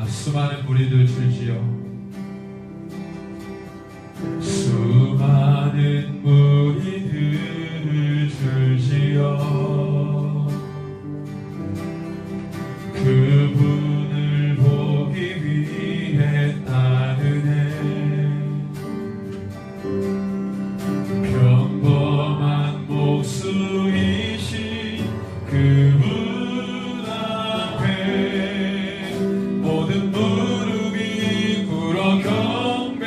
수많은 무리들 줄지어 수많은 무리들을 줄지어 그분을 보기 위해 따르네. 평범한 목수이신 그분 앞에 모든 무릎이 꿇어 경배하네.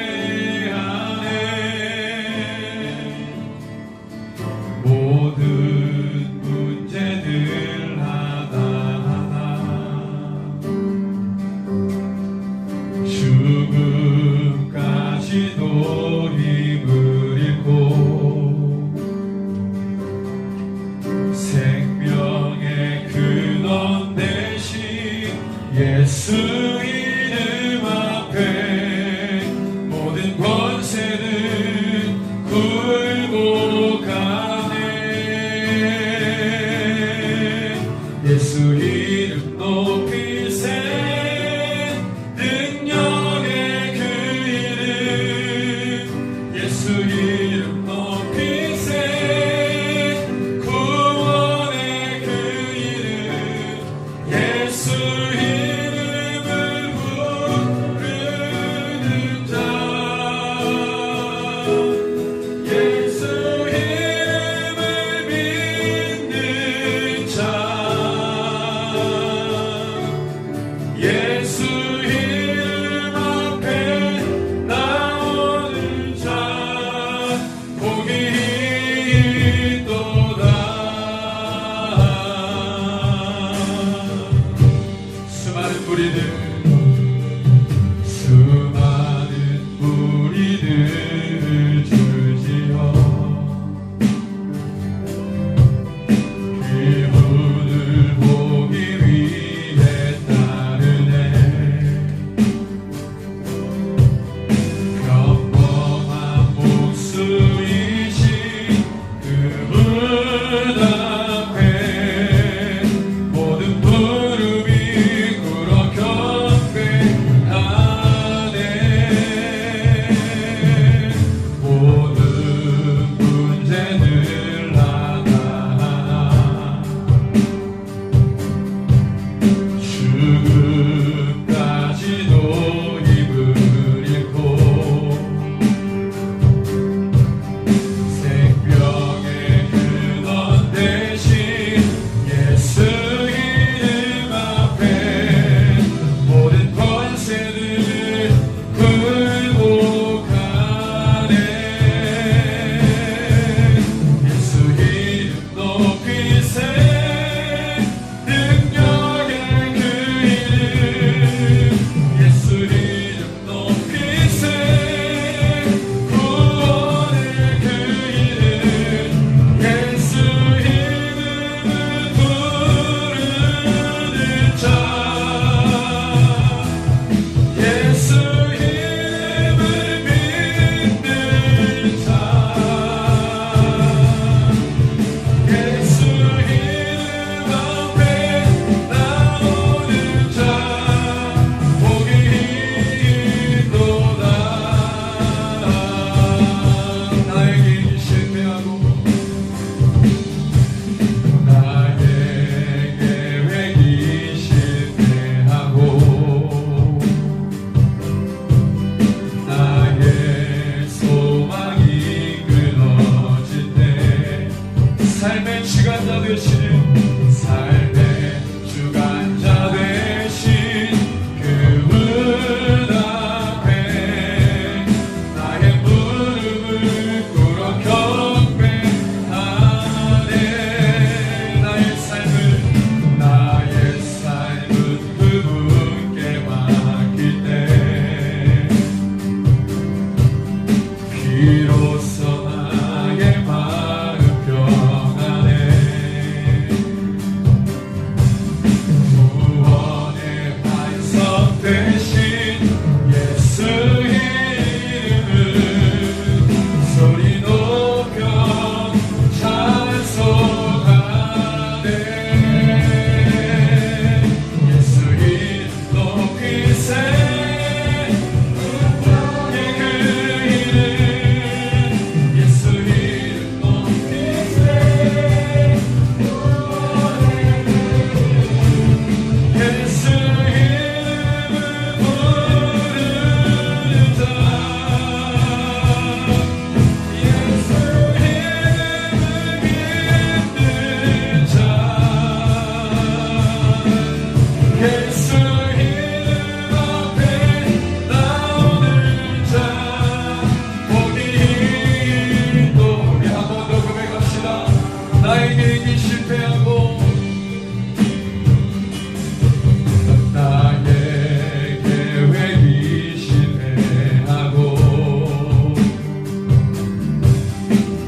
실패하고 나의 계획이 실패하고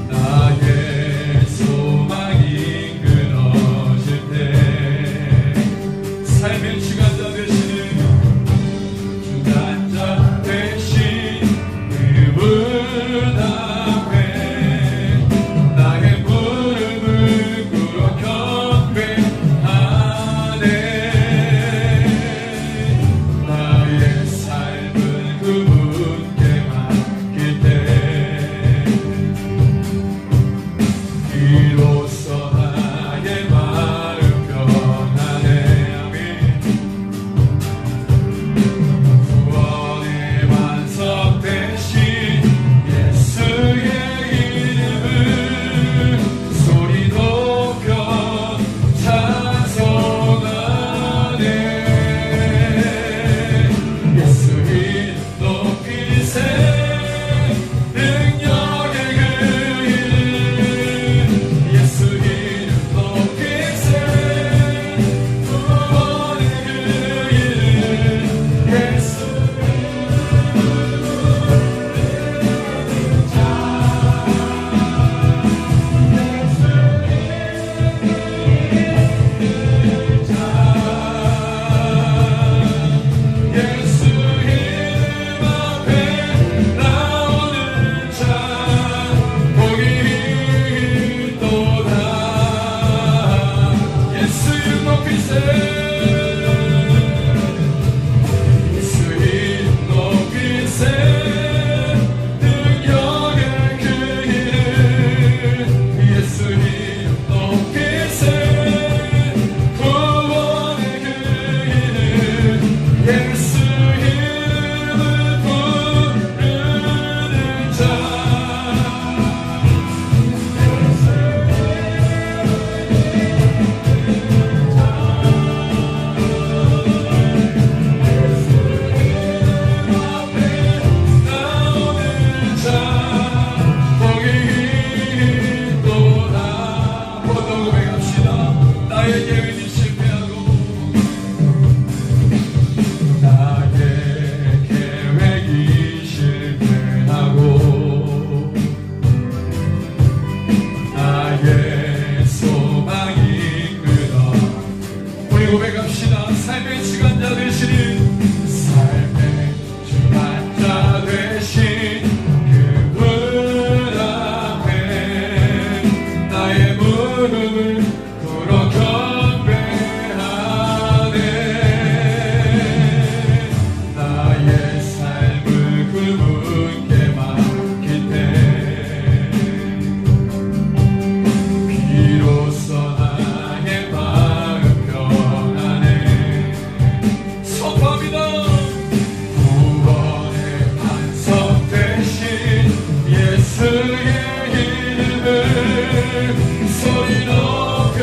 나의 소망이 끊어질 때 삶의 주관자 되시는 주관자 되신 그분 앞에 나의 무릎을 꿇어 경배하네. 나의 삶을 그분께 맡길 때 비로소 나의 마음 변하네. 아멘. 구원의 완성 되신 예수의 이름을 소리 높여 찬송하네. 예수 이름 높이세. 능력의 그 이름 예수 이름 높이세. 구원의 그 이름 예수 예수 이름 앞에 나오는 자 복이 있도다. 예수 이름 높이세. 예수 이름 높이세. 능력의 그 이름 예수 이름 높이세. 구원의 그 이름 예수 이름을 부르는 자 나오는 자 복이 있도다. 보통 고백합시다. 나의 계획이 실패하고 나의 계획이 실패하고 나의 소망이 끊어. 우리 고백합시다. 삶의 주관자 되시는 삶의 주관자 되신 그분 앞에 나의 무릎을 꿇어 경배하네. 나의 삶을 그분께 맡길 때 비로소 나의 마음 변하네. 선포합니다. 구원의 반석 되신 예수의 이름을 소리 높여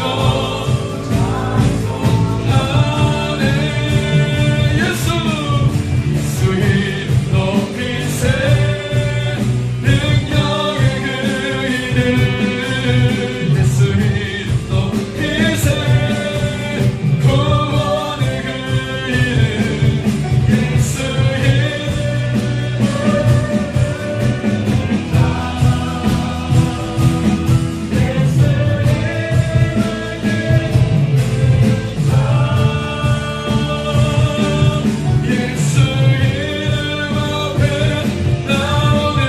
찬송하네. 예수 이름 높이세. 능력의 그 이름 예수 이름 높이세. 구원의 그 이름 예수 이름 예수 이름 앞에 나오는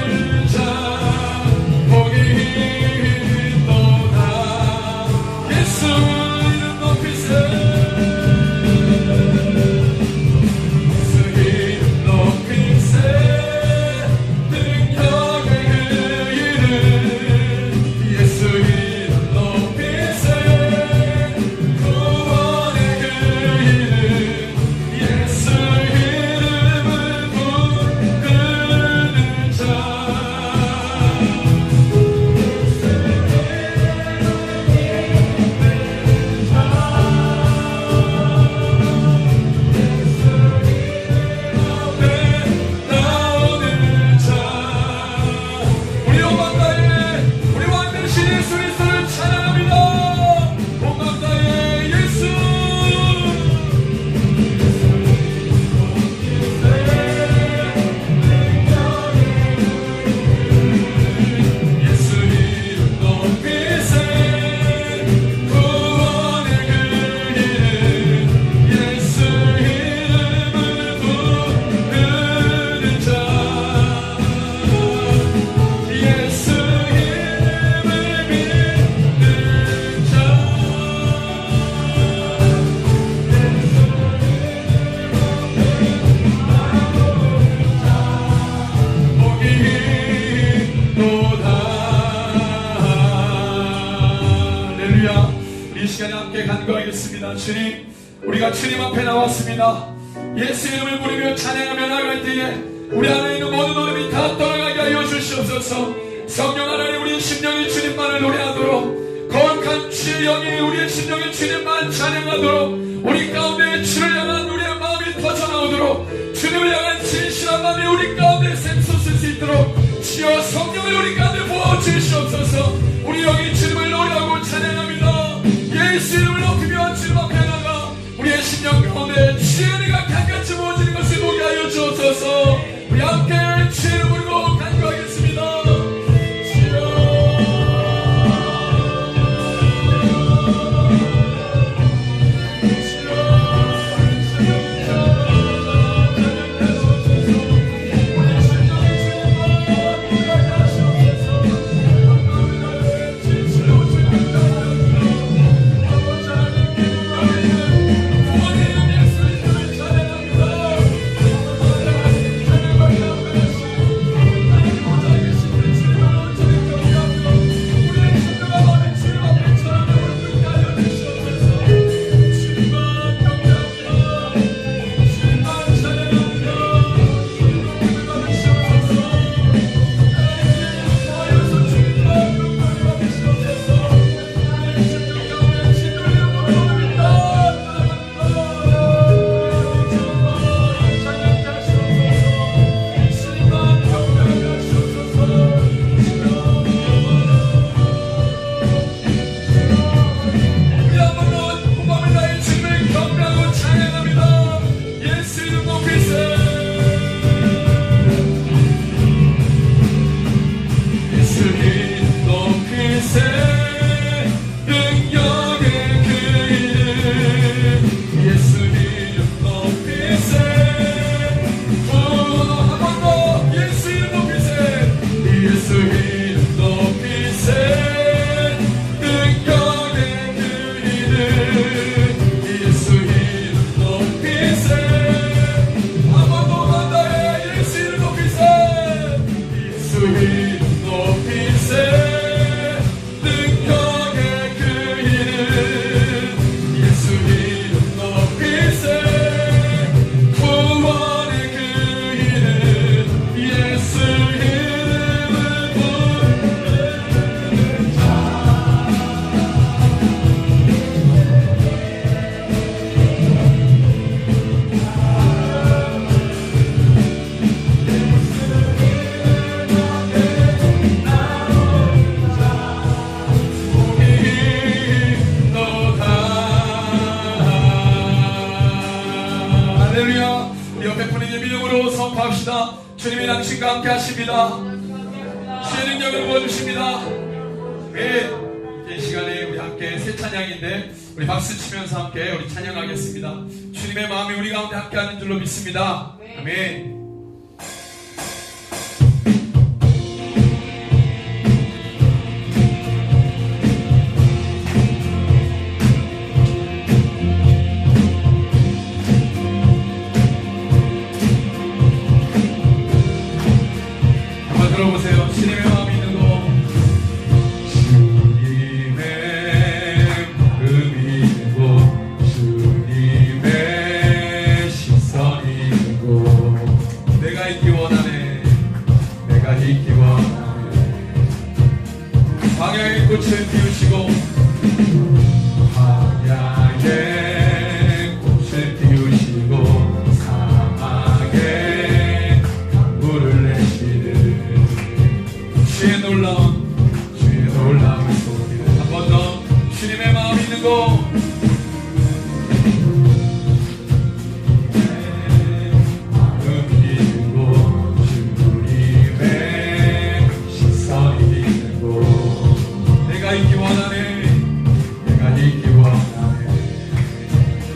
자 복이 있도다. 시간에 함께 간구하겠습니다. 주님, 우리가 주님 앞에 나왔습니다. 예수 이름을 부르며 찬양하며 나갈 때에 우리 안에 있는 모든 어둠이 다 떠나가게 하여 주시옵소서. 성령 하나님, 우리의 심령이 주님만을 노래하도록, 거룩한 주의 영이 우리의 심령이 주님만 찬양하도록, 우리 가운데 주를 향한 우리의 마음이 터져나오도록, 주님을 향한 진실한 마음이 우리 가운데 샘솟을 수 있도록 주여 성령을 우리 가운데 부어주시옵소서. 우리 영이 주님을 노래하고 찬양합니다. 예수 이름을 높이며 주님 앞에 나가 우리의 심령 가운데 주의 은혜가 강같이 부어지는 것을 보게 하여 주옵소서. 우리 함께 주의 이름 부르고 간구하겠습니다. 주님이 당신과 함께 하십니다. 주의 능력을 부어주십니다. 이 시간에 우리 함께 새 찬양인데 우리 박수 치면서 함께 우리 찬양하겠습니다. 주님의 마음이 우리 가운데 함께하는 줄로 믿습니다. 아멘. 들어보세요. 주님의 마음이 있는 곳, 주님의 마음이 있는 곳, 주님의 시선이 있는 곳, 내가 있기 원하네, 내가 있기 원하네. 광야의 꽃을 피우시고 광야의 꽃을 피우시고 사막에 강물을 내시는 주의 놀라운 소리를 한 번 더 주님의 마음 있는 곳, 마음 있는 곳, 주님의 시선이 있는 곳, 내가 있기 원하네, 내가 있기 원하네.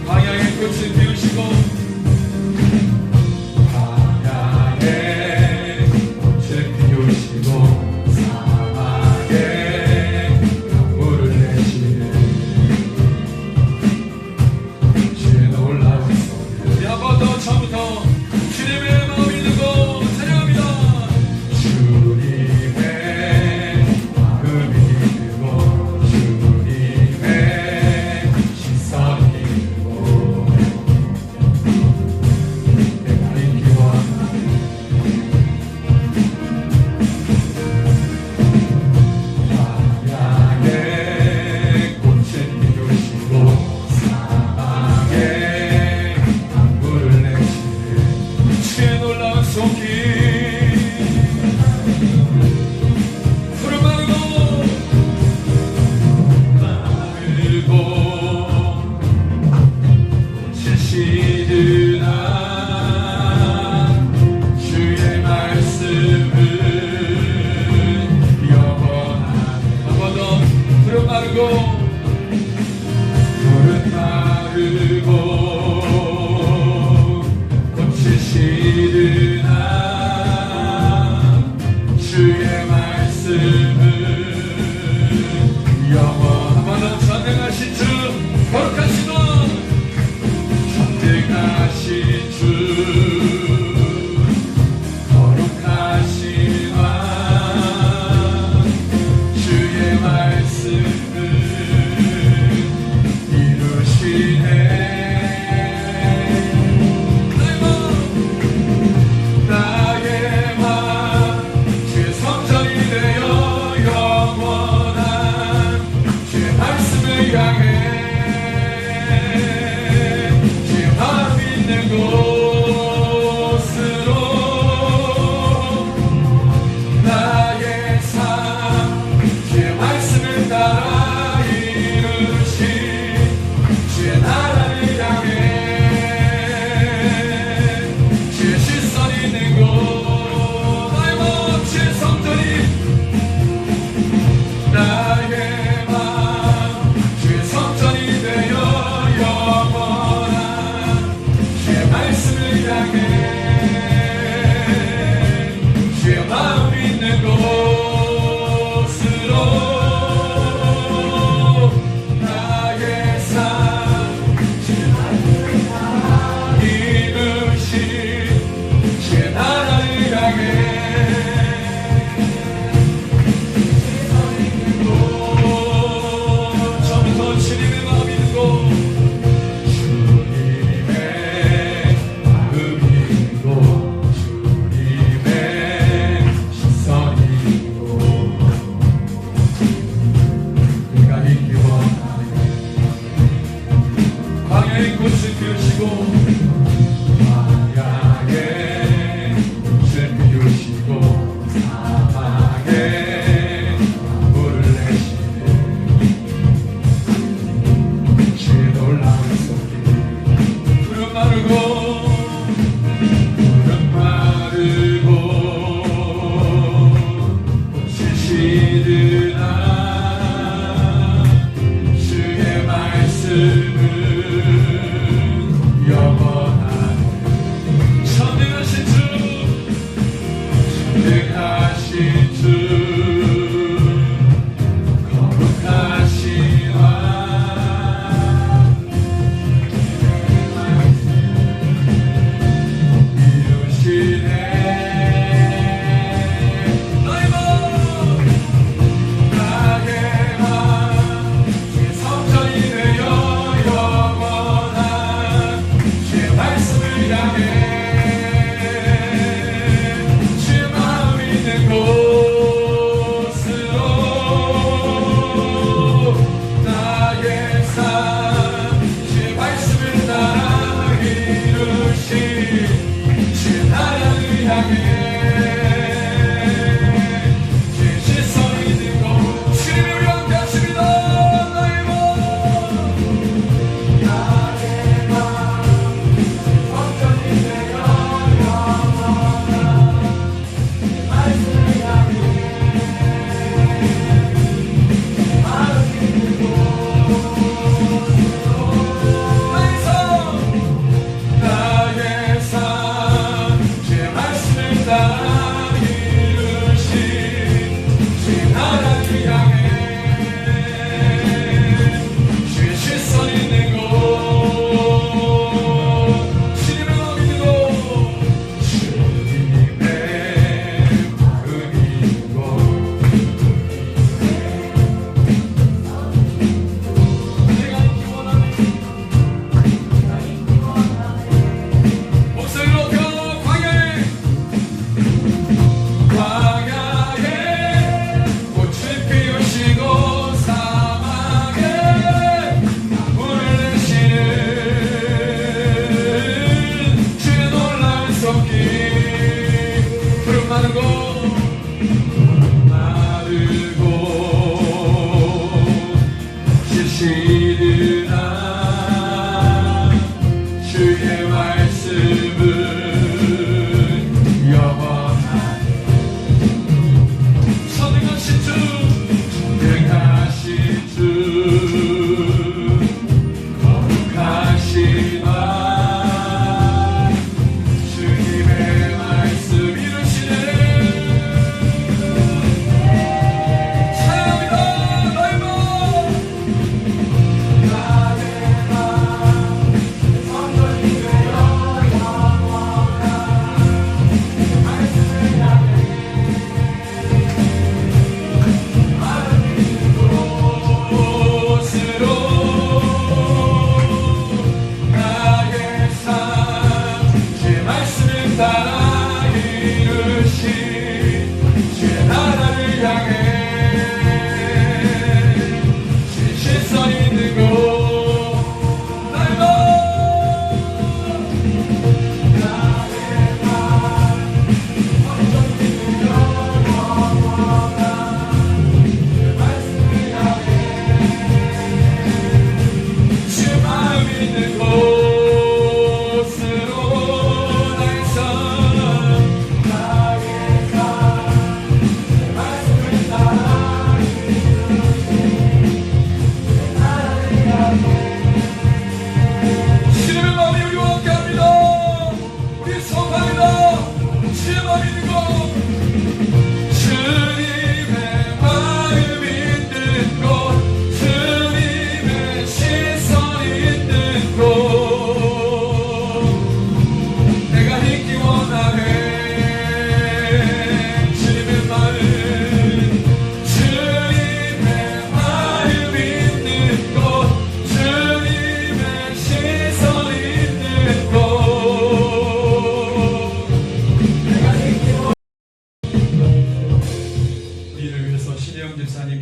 광야의 꽃을 피우시고 주님의 마음이 있는 곳,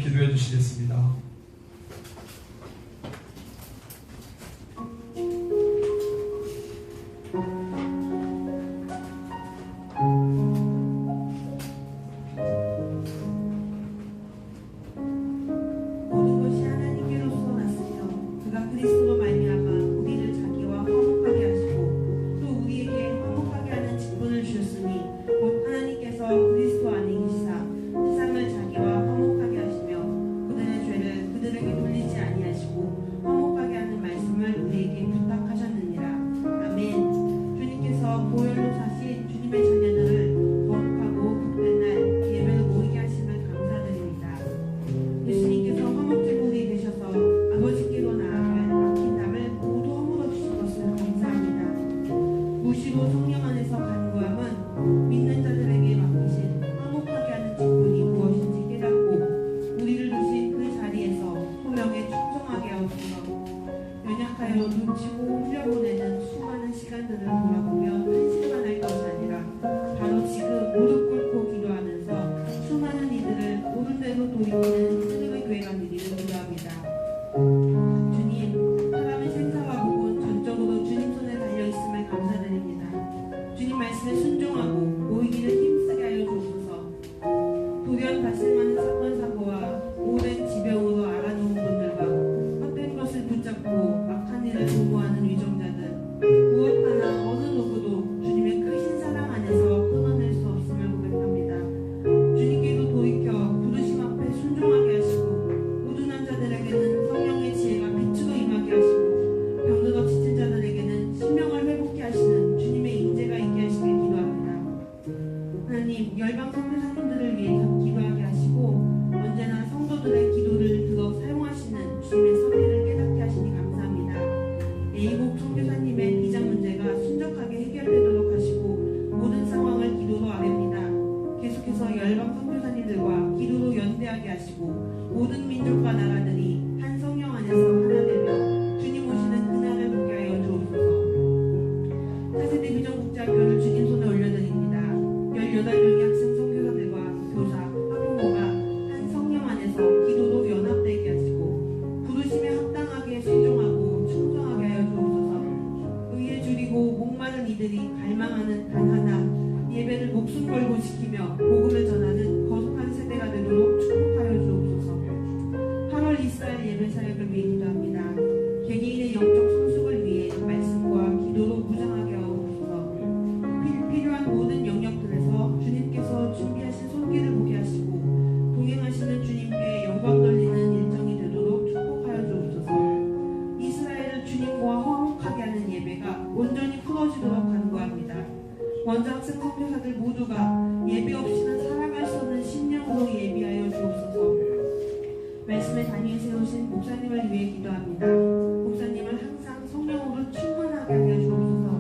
기도해 주시겠습니다. 원장생 선교사들 모두가 예배 없이는 살아갈 수 없는 심령으로 예비하여 주옵소서. 말씀을 단위에 세우신 목사님을 위해 기도합니다. 목사님을 항상 성령으로 충만하게 하여 주옵소서.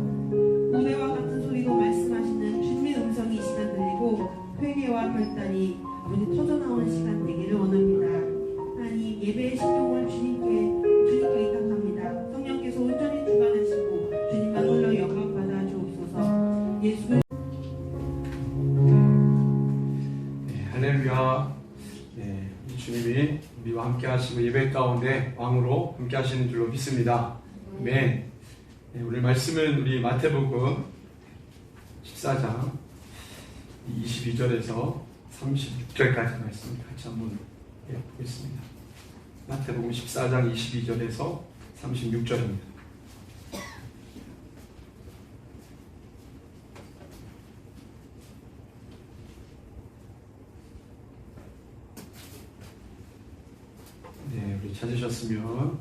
우레와 같은 소리로 말씀하시는 주님의 음성이 이 시간 들리고 회개와 결단이 아버지 터져나오는 시간 되기를 원합니다. 하나님, 예배의 신용을 주님께 의탁합니다. 성령께서 온전히 주관하시고 주님만 홀로 영광 받아 주옵소서. 예수. 네, 할렐루야. 네, 이 주님이 우리와 함께 하시고 예배 가운데 왕으로 함께 하시는 줄로 믿습니다. 아멘. 네, 오늘 말씀은 우리 마태복음 14장 22절에서 36절까지 말씀 같이 한번 보겠습니다. 마태복음 14장 22절에서 36절입니다. 네, 우리 찾으셨으면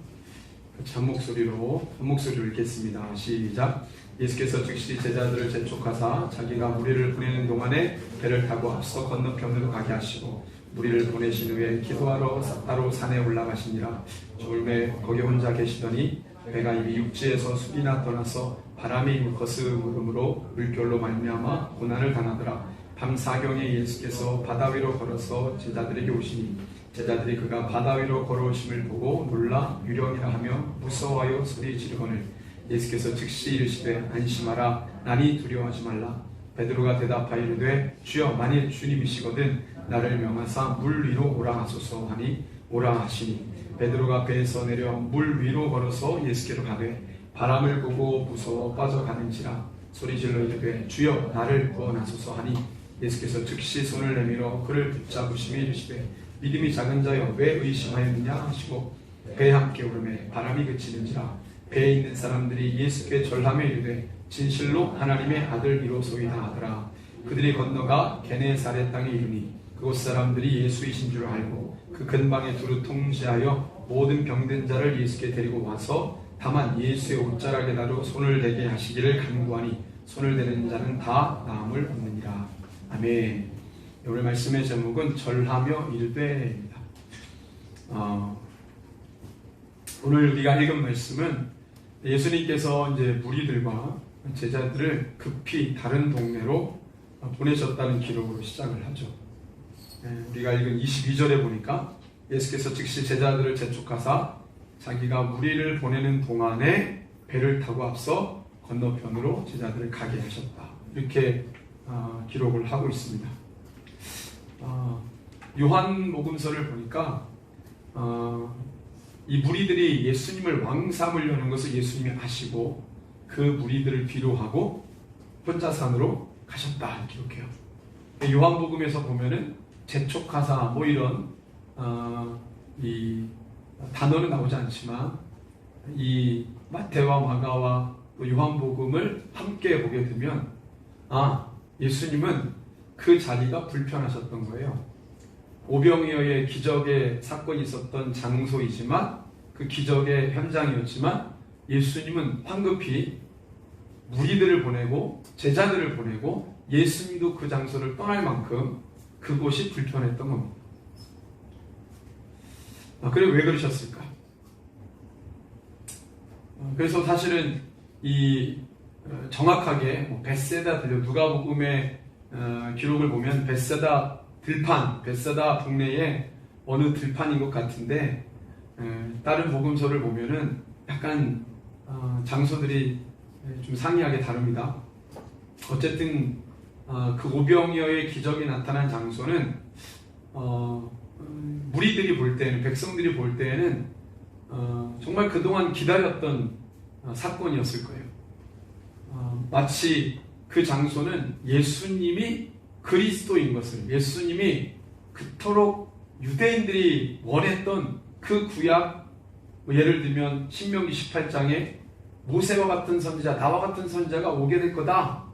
한 목소리로 읽겠습니다. 시작. 예수께서 즉시 제자들을 재촉하사 자기가 무리를 보내는 동안에 배를 타고 앞서 건너편으로 가게 하시고 무리를 보내신 후에 기도하러 따로 산에 올라가시니라. 저울매 거기 혼자 계시더니 배가 이미 육지에서 수비나 떠나서 바람이 거스름으로 물결로 말미암아 고난을 당하더라. 밤 사경에 예수께서 바다 위로 걸어서 제자들에게 오시니 제자들이 그가 바다 위로 걸어오심을 보고 놀라 유령이라 하며 무서워하여 소리 지르거늘 예수께서 즉시 이르시되 안심하라 나니 두려워하지 말라. 베드로가 대답하여 이르되 주여 만일 주님이시거든 나를 명하사 물 위로 오라 하소서 하니 오라 하시니 베드로가 배에서 내려 물 위로 걸어서 예수께로 가되 바람을 보고 무서워 빠져가는지라 소리질러 이르되 주여 나를 구원하소서 하니 예수께서 즉시 손을 내밀어 그를 붙잡으시며 이르시되 믿음이 작은 자여 왜 의심하였느냐 하시고 배에 함께 오르매 바람이 그치는지라 배에 있는 사람들이 예수께 절하며 이르되 진실로 하나님의 아들이로소이다 하더라. 그들이 건너가 게네사렛 땅에 이르니 그곳 사람들이 예수이신 줄 알고 그 근방에 두루 통지하여 모든 병든 자를 예수께 데리고 와서 다만 예수의 옷자락에다로 손을 대게 하시기를 간구하니 손을 대는 자는 다 나음을 얻느니라. 아멘. 오늘 말씀의 제목은 절하며 이르되입니다. 오늘 우리가 읽은 말씀은 예수님께서 이제 무리들과 제자들을 급히 다른 동네로 보내셨다는 기록으로 시작을 하죠. 우리가 읽은 22절에 보니까 예수께서 즉시 제자들을 재촉하사 자기가 무리를 보내는 동안에 배를 타고 앞서 건너편으로 제자들을 가게 하셨다. 이렇게 기록을 하고 있습니다. 요한복음서를 보니까 이 무리들이 예수님을 왕 삼으려는 것을 예수님이 아시고 그 무리들을 뒤로하고 혼자 산으로 가셨다 이렇게 기록해요. 요한복음에서 보면은 재촉하사 뭐 이런 이 단어는 나오지 않지만 이 마태와 마가와 또 요한복음을 함께 보게 되면 예수님은 그 자리가 불편하셨던 거예요. 오병이어의 기적의 사건이 있었던 장소이지만 그 기적의 현장이었지만 예수님은 황급히 무리들을 보내고 제자들을 보내고 예수님도 그 장소를 떠날 만큼 그곳이 불편했던 겁니다. 그래 왜 그러셨을까? 그래서 사실은 이 정확하게 벳세다 들려 누가복음의 기록을 보면 벳세다 들판, 벳세다 동네에 어느 들판인 것 같은데 다른 복음서를 보면은 약간 장소들이 좀 상이하게 다릅니다. 어쨌든 그 오병이어의 기적이 나타난 장소는 무리들이 볼 때는 백성들이 볼 때에는 정말 그동안 기다렸던 사건이었을 거예요. 마치 그 장소는 예수님이 그리스도인 것을 예수님이 그토록 유대인들이 원했던 그 구약 예를 들면 신명기 18장에 모세와 같은 선지자 나와 같은 선지자가 오게 될 거다.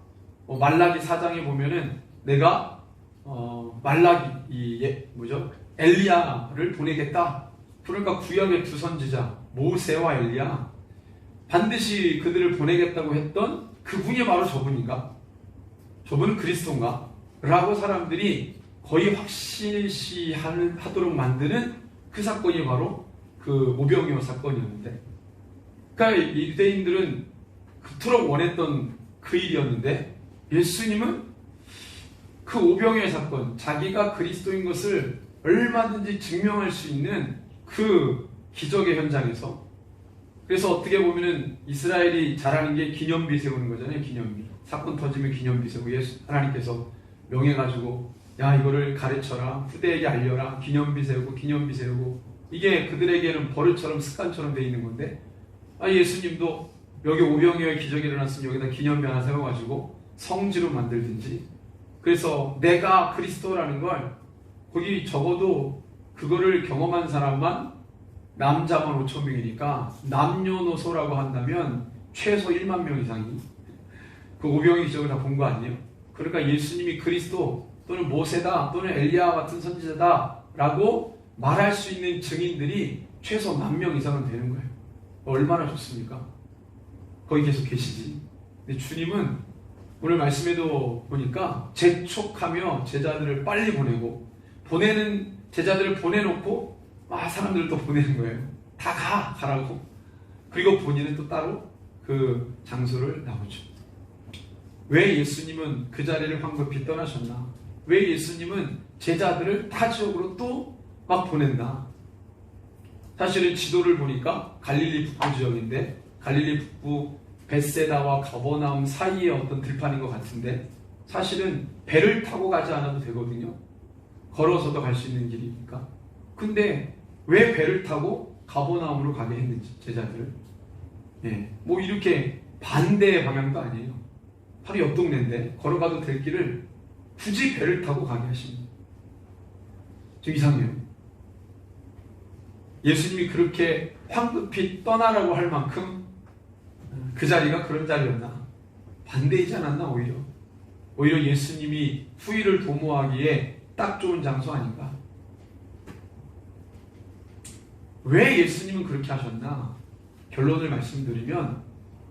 말라기 4장에 보면은 내가 엘리야를 보내겠다. 그러니까 구약의 두 선지자 모세와 엘리야 반드시 그들을 보내겠다고 했던 그분이 바로 저분인가? 저분은 그리스도인가? 라고 사람들이 거의 확실시하도록 만드는 그 사건이 바로 그 오병이어 사건이었는데, 그러니까 유대인들은 그토록 원했던 그 일이었는데 예수님은 그 오병이어 사건, 자기가 그리스도인 것을 얼마든지 증명할 수 있는 그 기적의 현장에서, 그래서 어떻게 보면은 이스라엘이 잘하는 게 기념비 세우는 거잖아요. 기념비. 사건 터지면 기념비 세우고 하나님께서 명해가지고 야 이거를 가르쳐라, 후대에게 알려라, 기념비 세우고 이게 그들에게는 버릇처럼 습관처럼 돼 있는 건데 예수님도 여기 오병이어의 기적이 일어났으면 여기다 기념비 하나 세워가지고 성지로 만들든지, 그래서 내가 그리스도라는 걸 거기 적어도 그거를 경험한 사람만 남자만 5,000명이니까 남녀노소라고 한다면 최소 1만 명 이상이 그 오병이어 기적을 다 본 거 아니에요? 그러니까 예수님이 그리스도 또는 모세다 또는 엘리야 같은 선지자다 라고 말할 수 있는 증인들이 최소 10,000명 이상은 되는 거예요. 얼마나 좋습니까? 거기 계속 계시지. 근데 주님은 오늘 말씀에도 보니까 재촉하며 제자들을 빨리 보내고, 보내는 제자들을 보내놓고 사람들을 또 보내는 거예요. 다 가라고. 그리고 본인은 또 따로 그 장소를 나오죠. 왜 예수님은 그 자리를 황급히 떠나셨나? 왜 예수님은 제자들을 타 지역으로 또 막 보냈나? 사실은 지도를 보니까 갈릴리 북부 지역인데 갈릴리 북부 벳세다와 가버나움 사이의 어떤 들판인 것 같은데 사실은 배를 타고 가지 않아도 되거든요. 걸어서도 갈 수 있는 길이니까. 근데 왜 배를 타고 가버나움으로 가게 했는지, 제자들을. 뭐 이렇게 반대의 방향도 아니에요. 바로 옆 동네인데 걸어가도 될 길을 굳이 배를 타고 가게 하십니다. 좀 이상해요. 예수님이 그렇게 황급히 떠나라고 할 만큼 그 자리가 그런 자리였나? 반대이지 않았나? 오히려 예수님이 후일을 도모하기에 딱 좋은 장소 아닌가? 왜 예수님은 그렇게 하셨나? 결론을 말씀드리면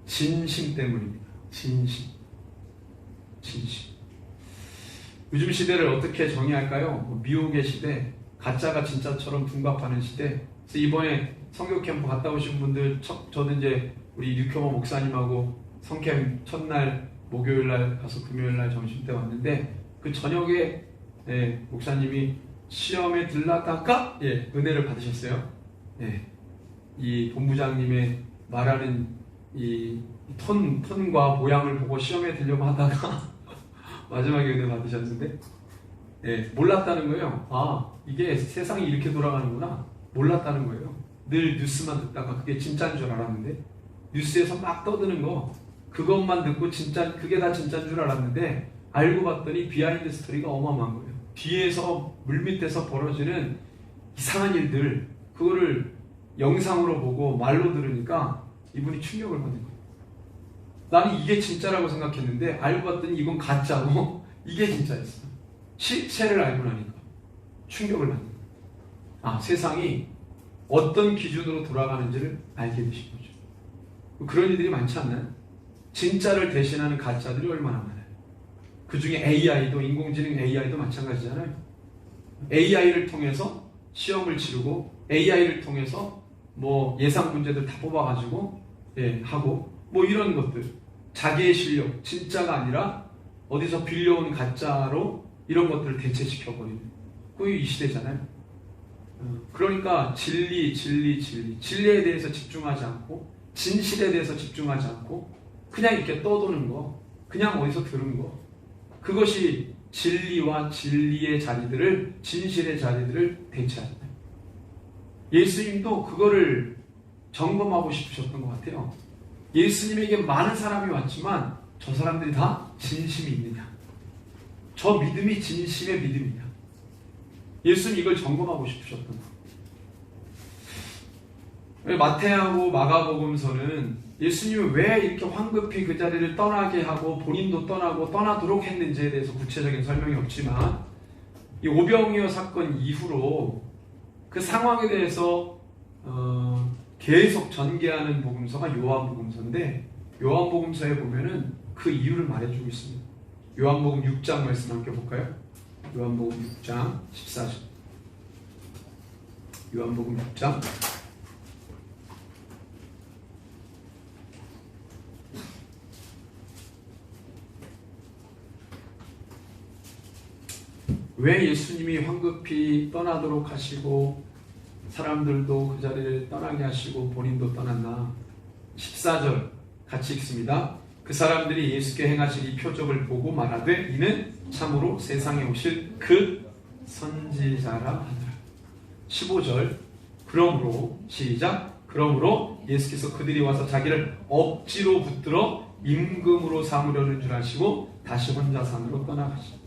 진심 때문입니다. 진심. 요즘 시대를 어떻게 정의할까요? 미혹의 시대, 가짜가 진짜처럼 둔갑하는 시대. 그래서 이번에 성교 캠프 갔다 오신 분들, 저는 이제 우리 류경호 목사님하고 성캠 첫날 목요일날 가서 금요일날 점심때 왔는데, 그 저녁에 목사님이 시험에 들렀다가 은혜를 받으셨어요. 이 본부장님의 말하는 이 톤과 모양을 보고 시험에 들려고 하다가 마지막에 은혜 받으셨는데, 몰랐다는 거예요. 아, 이게 세상이 이렇게 돌아가는구나. 몰랐다는 거예요. 늘 뉴스만 듣다가 그게 진짜인 줄 알았는데, 뉴스에서 막 떠드는 거 그것만 듣고 그게 다 진짜인 줄 알았는데, 알고 봤더니 비하인드 스토리가 어마어마한 거예요. 뒤에서 물밑에서 벌어지는 이상한 일들, 그거를 영상으로 보고 말로 들으니까 이분이 충격을 받는 거예요. 나는 이게 진짜라고 생각했는데 알고 봤더니 이건 가짜고 이게 진짜였어. 실체를 알고 나니까 충격을 받는 거예요. 아, 세상이 어떤 기준으로 돌아가는지를 알게 되신 거죠. 그런 일들이 많지 않나요? 진짜를 대신하는 가짜들이 얼마나 많아요. 그 중에 AI도, 인공지능 AI도 마찬가지잖아요. AI를 통해서 시험을 치르고 AI를 통해서 뭐 예상 문제들 다 뽑아가지고 하고 뭐 이런 것들, 자기의 실력, 진짜가 아니라 어디서 빌려온 가짜로 이런 것들을 대체시켜버리는 그게 이 시대잖아요. 그러니까 진리에 대해서 집중하지 않고 진실에 대해서 집중하지 않고 그냥 이렇게 떠도는 거, 그냥 어디서 들은 거, 그것이 진리와 진리의 자리들을, 진실의 자리들을 대체한다. 예수님도 그거를 점검하고 싶으셨던 것 같아요. 예수님에게 많은 사람이 왔지만 저 사람들이 다 진심이 있느냐, 저 믿음이 진심의 믿음이냐, 예수님 이걸 점검하고 싶으셨던 것. 마태하고 마가복음서는 예수님이 왜 이렇게 황급히 그 자리를 떠나게 하고 본인도 떠나고 떠나도록 했는지에 대해서 구체적인 설명이 없지만, 이 오병이어 사건 이후로 그 상황에 대해서 계속 전개하는 복음서가 요한복음서인데, 요한복음서에 보면은 그 이유를 말해주고 있습니다. 요한복음 6장 말씀 함께 볼까요? 요한복음 6장 14절. 요한복음 6장 '왜 예수님이 황급히 떠나도록 하시고 사람들도 그 자리를 떠나게 하시고 본인도 떠났나? 14절 같이 읽습니다. 그 사람들이 예수께 행하신 이 표적을 보고 말하되 이는 참으로 세상에 오실 그 선지자라 하더라. 15절 그러므로 시작. 그러므로 예수께서 그들이 와서 자기를 억지로 붙들어 임금으로 삼으려는 줄 아시고 다시 혼자 산으로 떠나가시다.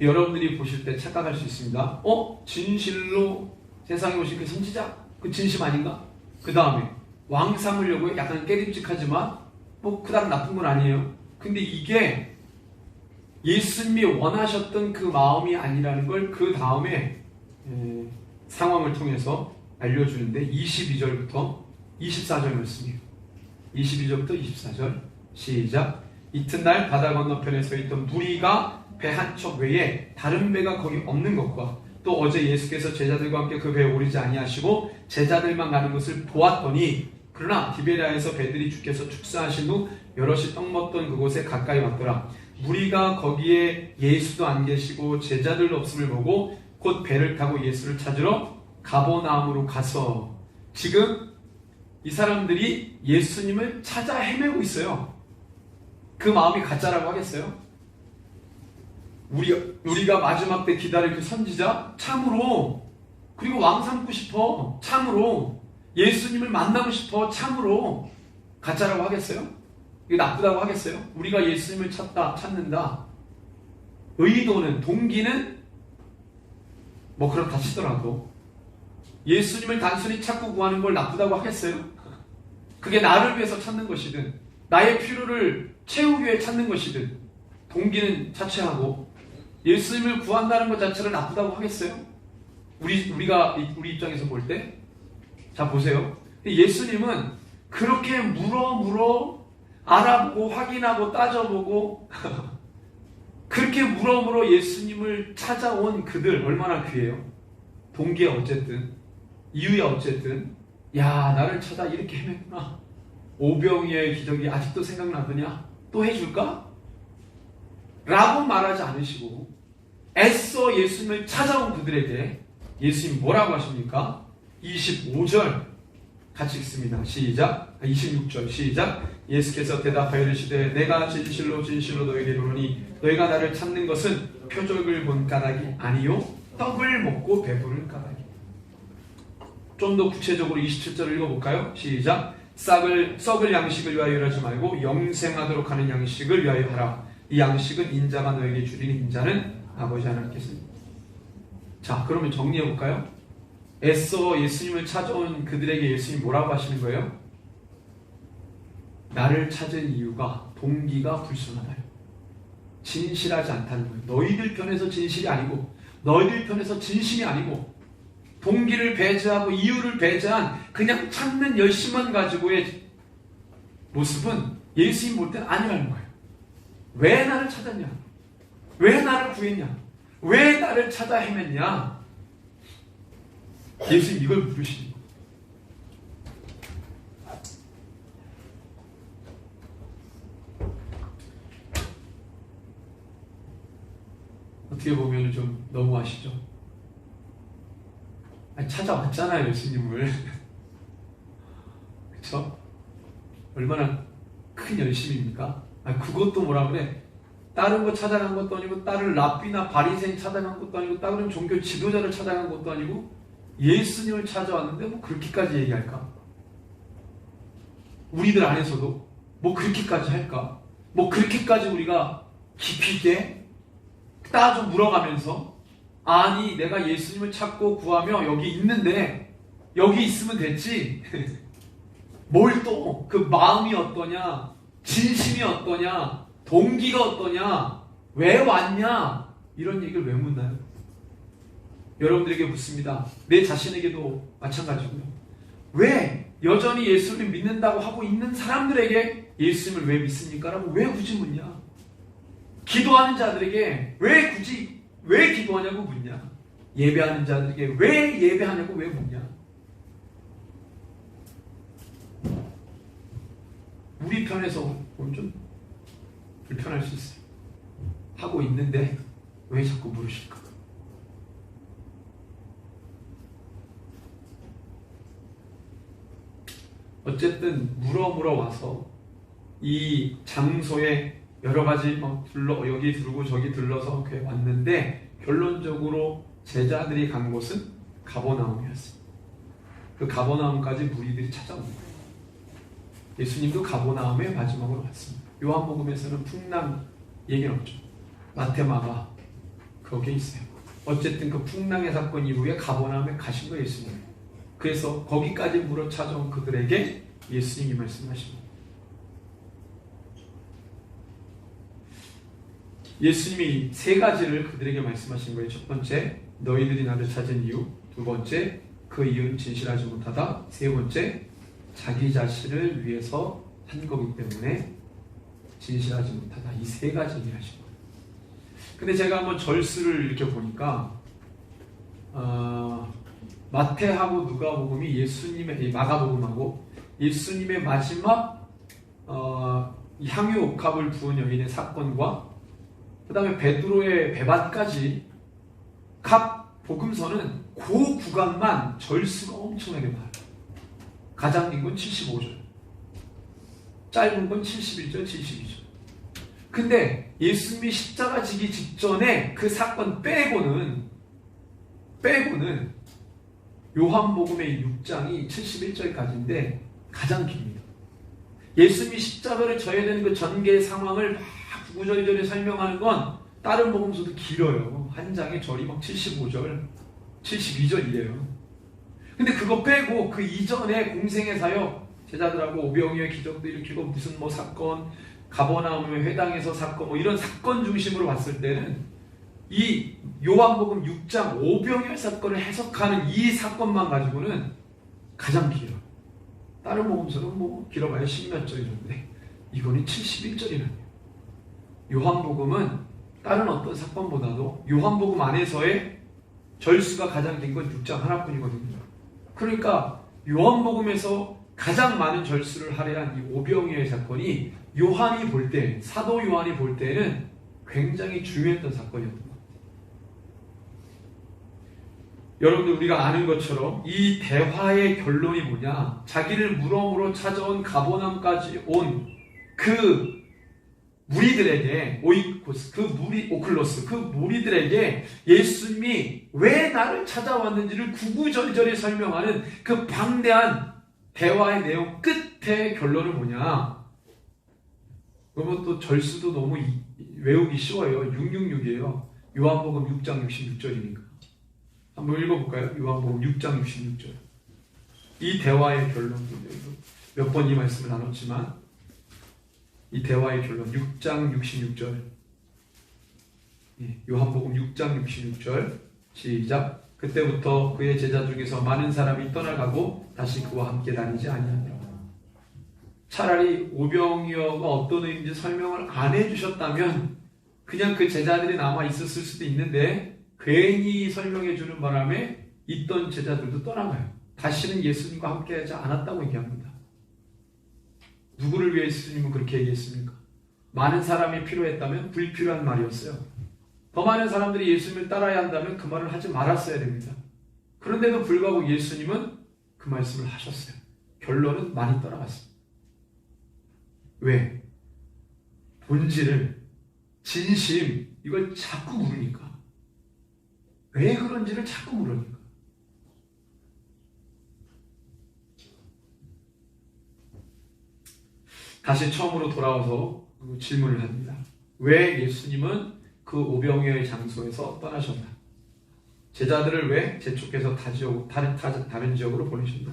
여러분들이 보실 때 착각할 수 있습니다. 진실로 세상에 오신 그 선지자? 그 진심 아닌가? 그 다음에 왕 삼으려고 약간 깨림직하지만 뭐 그다음 나쁜 건 아니에요. 근데 이게 예수님이 원하셨던 그 마음이 아니라는 걸 그 다음에 상황을 통해서 알려주는데 22절부터 24절 말씀이에요. 22절부터 24절 시작. 이튿날 바다 건너편에 서 있던 무리가 배 한 척 외에 다른 배가 거기 없는 것과 또 어제 예수께서 제자들과 함께 그 배에 오르지 아니하시고 제자들만 가는 것을 보았더니, 그러나 디베랴에서 배들이 주께서 축사하신 후 여럿이 떡 먹던 그곳에 가까이 왔더라. 무리가 거기에 예수도 안 계시고 제자들도 없음을 보고 곧 배를 타고 예수를 찾으러 가버나움으로 가서, 지금 이 사람들이 예수님을 찾아 헤매고 있어요. 그 마음이 가짜라고 하겠어요? 우리가 마지막 때 기다릴 그 선지자 참으로, 그리고 왕 삼고 싶어 참으로, 예수님을 만나고 싶어 참으로 가짜라고 하겠어요? 이게 나쁘다고 하겠어요? 우리가 예수님을 찾는다. 의도는, 동기는 뭐 그렇다 치더라도 예수님을 단순히 찾고 구하는 걸 나쁘다고 하겠어요? 그게 나를 위해서 찾는 것이든 나의 필요를 채우기 위해 찾는 것이든 동기는 자체하고 예수님을 구한다는 것 자체를 나쁘다고 하겠어요? 우리 입장에서 볼 때 자 보세요. 예수님은 그렇게 물어 알아보고 확인하고 따져보고 그렇게 물어 예수님을 찾아온 그들 얼마나 귀해요. 동기야 어쨌든, 이유야 어쨌든, 야 나를 찾아 이렇게 헤맸구나, 오병이어의 기적이 아직도 생각나더냐, 또 해줄까? 라고 말하지 않으시고 애써 예수님을 찾아온 그들에게 예수님 뭐라고 하십니까? 25절 같이 읽습니다. 시작. 26절 시작. 예수께서 대답하여 이르시되 내가 진실로 너에게 이르노니 너희가 나를 찾는 것은 표적을 본 까닭이 아니요 떡을 먹고 배부른 까닭이. 좀 더 구체적으로 27절을 읽어볼까요? 시작. 썩을 양식을 위하여 하지 말고 영생하도록 하는 양식을 위하여 하라. 이 양식은 인자가 너에게 주리니 인자는 아버지 하나님께서입니다. 자, 그러면 정리해볼까요? 애써 예수님을 찾아온 그들에게 예수님이 뭐라고 하시는 거예요? 나를 찾은 이유가, 동기가 불순하다. 진실하지 않다는 거예요. 너희들 편에서 진실이 아니고, 너희들 편에서 진심이 아니고, 동기를 배제하고 이유를 배제한 그냥 찾는 열심만 가지고의 모습은 예수님 볼 때는 아니라는 거예요. 왜 나를 찾았냐? 왜 나를 구했냐? 왜 나를 찾아 헤맸냐? 예수님 이걸 물으시는 거예요. 어떻게 보면 좀 너무하시죠? 아니, 찾아왔잖아요, 예수님을. 그쵸? 얼마나 큰 열심입니까? 아니, 그것도 뭐라 그래? 다른 거 찾아간 것도 아니고, 다른 랍비나 바리새인 찾아간 것도 아니고, 다른 종교 지도자를 찾아간 것도 아니고, 예수님을 찾아왔는데 뭐 그렇게까지 얘기할까? 우리들 안에서도 뭐 그렇게까지 할까? 뭐 그렇게까지 우리가 깊이 있게 따져 물어가면서, 아니 내가 예수님을 찾고 구하며 여기 있는데 여기 있으면 됐지 뭘 또 그 마음이 어떠냐, 진심이 어떠냐, 동기가 어떠냐, 왜 왔냐, 이런 얘기를 왜 묻나요? 여러분들에게 묻습니다. 내 자신에게도 마찬가지고요. 왜 여전히 예수를 믿는다고 하고 있는 사람들에게 예수님을 왜 믿습니까? 라고 왜 굳이 묻냐? 기도하는 자들에게 왜 기도하냐고 묻냐? 예배하는 자들에게 왜 예배하냐고 왜 묻냐? 우리 편에서 보면 좀 불편할 수 있어요. 하고 있는데 왜 자꾸 물으실까? 어쨌든 물어 와서 이 장소에 여러 가지 막 여기 들고 저기 들러서 왔는데 결론적으로 제자들이 간 곳은 가버나움이었습니다. 그 가버나움까지 무리들이 찾아온 거예요. 예수님도 가버나움에 마지막으로 왔습니다. 요한복음에서는 풍랑 얘기는 없죠. 마테마가 거기에 있어요. 어쨌든 그 풍랑의 사건 이후에 가버나움에 가신 거예요, 예수님. 그래서 거기까지 물어 찾아온 그들에게 예수님이 말씀하십니다. 예수님이 세 가지를 그들에게 말씀하신 거예요. 첫 번째, 너희들이 나를 찾은 이유. 두 번째, 그 이유는 진실하지 못하다. 세 번째, 자기 자신을 위해서 한 거기 때문에 진실하지 못하다. 이 세 가지 얘기하신 거예요. 근데 제가 한번 절수를 이렇게 보니까 마태하고 누가복음이 예수님의, 마가복음하고 예수님의 마지막 향유 옥합을 부은 여인의 사건과 그 다음에 베드로의 배반까지 각 복음서는 그 구간만 절수가 엄청나게 많아요. 가장 긴 건 75절, 짧은 건 71절, 72절. 근데 예수님이 십자가 지기 직전에 그 사건 빼고는 요한복음의 6장이 71절까지인데 가장 깁니다. 예수님이 십자가를 져야 되는 그 전개 상황을 막 구구절절히 설명하는 건 다른 복음서도 길어요. 한 장의 절이 막 75절, 72절이래요. 근데 그거 빼고 그 이전에 공생의 사역, 제자들하고 오병이어의 기적도 일으키고 무슨 뭐 사건, 가버나움의 회당에서 사건, 뭐 이런 사건 중심으로 봤을 때는 이 요한복음 6장 오병이어 사건을 해석하는 이 사건만 가지고는 가장 길어요. 다른 복음서는 뭐 길어봐야 10몇 절이는데 이거는 71절이라네요. 요한복음은 다른 어떤 사건보다도 요한복음 안에서의 절수가 가장 긴 건 6장 하나뿐이거든요. 그러니까 요한복음에서 가장 많은 절수를 할애한 이 오병이어의 사건이 요한이 볼 때, 사도 요한이 볼 때는 굉장히 중요했던 사건이었던 것 같아요. 여러분들 우리가 아는 것처럼 이 대화의 결론이 뭐냐? 자기를 물어물어 찾아온 가버나움까지 온 그 무리들에게 오클로스 그 무리들에게 예수님이 왜 나를 찾아왔는지를 구구절절히 설명하는 그 방대한 대화의 내용 끝에 결론은 뭐냐? 그러면 또 절수도 너무 외우기 쉬워요. 666이에요. 요한복음 6장 66절이니까. 한번 읽어볼까요? 요한복음 6장 66절. 이 대화의 결론, 몇 번 이 말씀을 나눴지만 이 대화의 결론 6장 66절. 요한복음 6장 66절 시작. 그때부터 그의 제자 중에서 많은 사람이 떠나가고 다시 그와 함께 다니지 아니하니라. 차라리 오병이어가 어떤 의미인지 설명을 안 해주셨다면 그냥 그 제자들이 남아 있었을 수도 있는데 괜히 설명해 주는 바람에 있던 제자들도 떠나가요. 다시는 예수님과 함께하지 않았다고 얘기합니다. 누구를 위해 예수님은 그렇게 얘기했습니까? 많은 사람이 필요했다면 불필요한 말이었어요. 더 많은 사람들이 예수님을 따라야 한다면 그 말을 하지 말았어야 됩니다. 그런데도 불구하고 예수님은 그 말씀을 하셨어요. 결론은 많이 떠나갔습니다. 왜? 본질을, 진심, 이걸 자꾸 물으니까. 왜 그런지를 자꾸 물으니까. 다시 처음으로 돌아와서 질문을 합니다. 왜 예수님은 그 오병이어의 장소에서 떠나셨나? 제자들을 왜 재촉해서 다른 지역으로 보내셨나?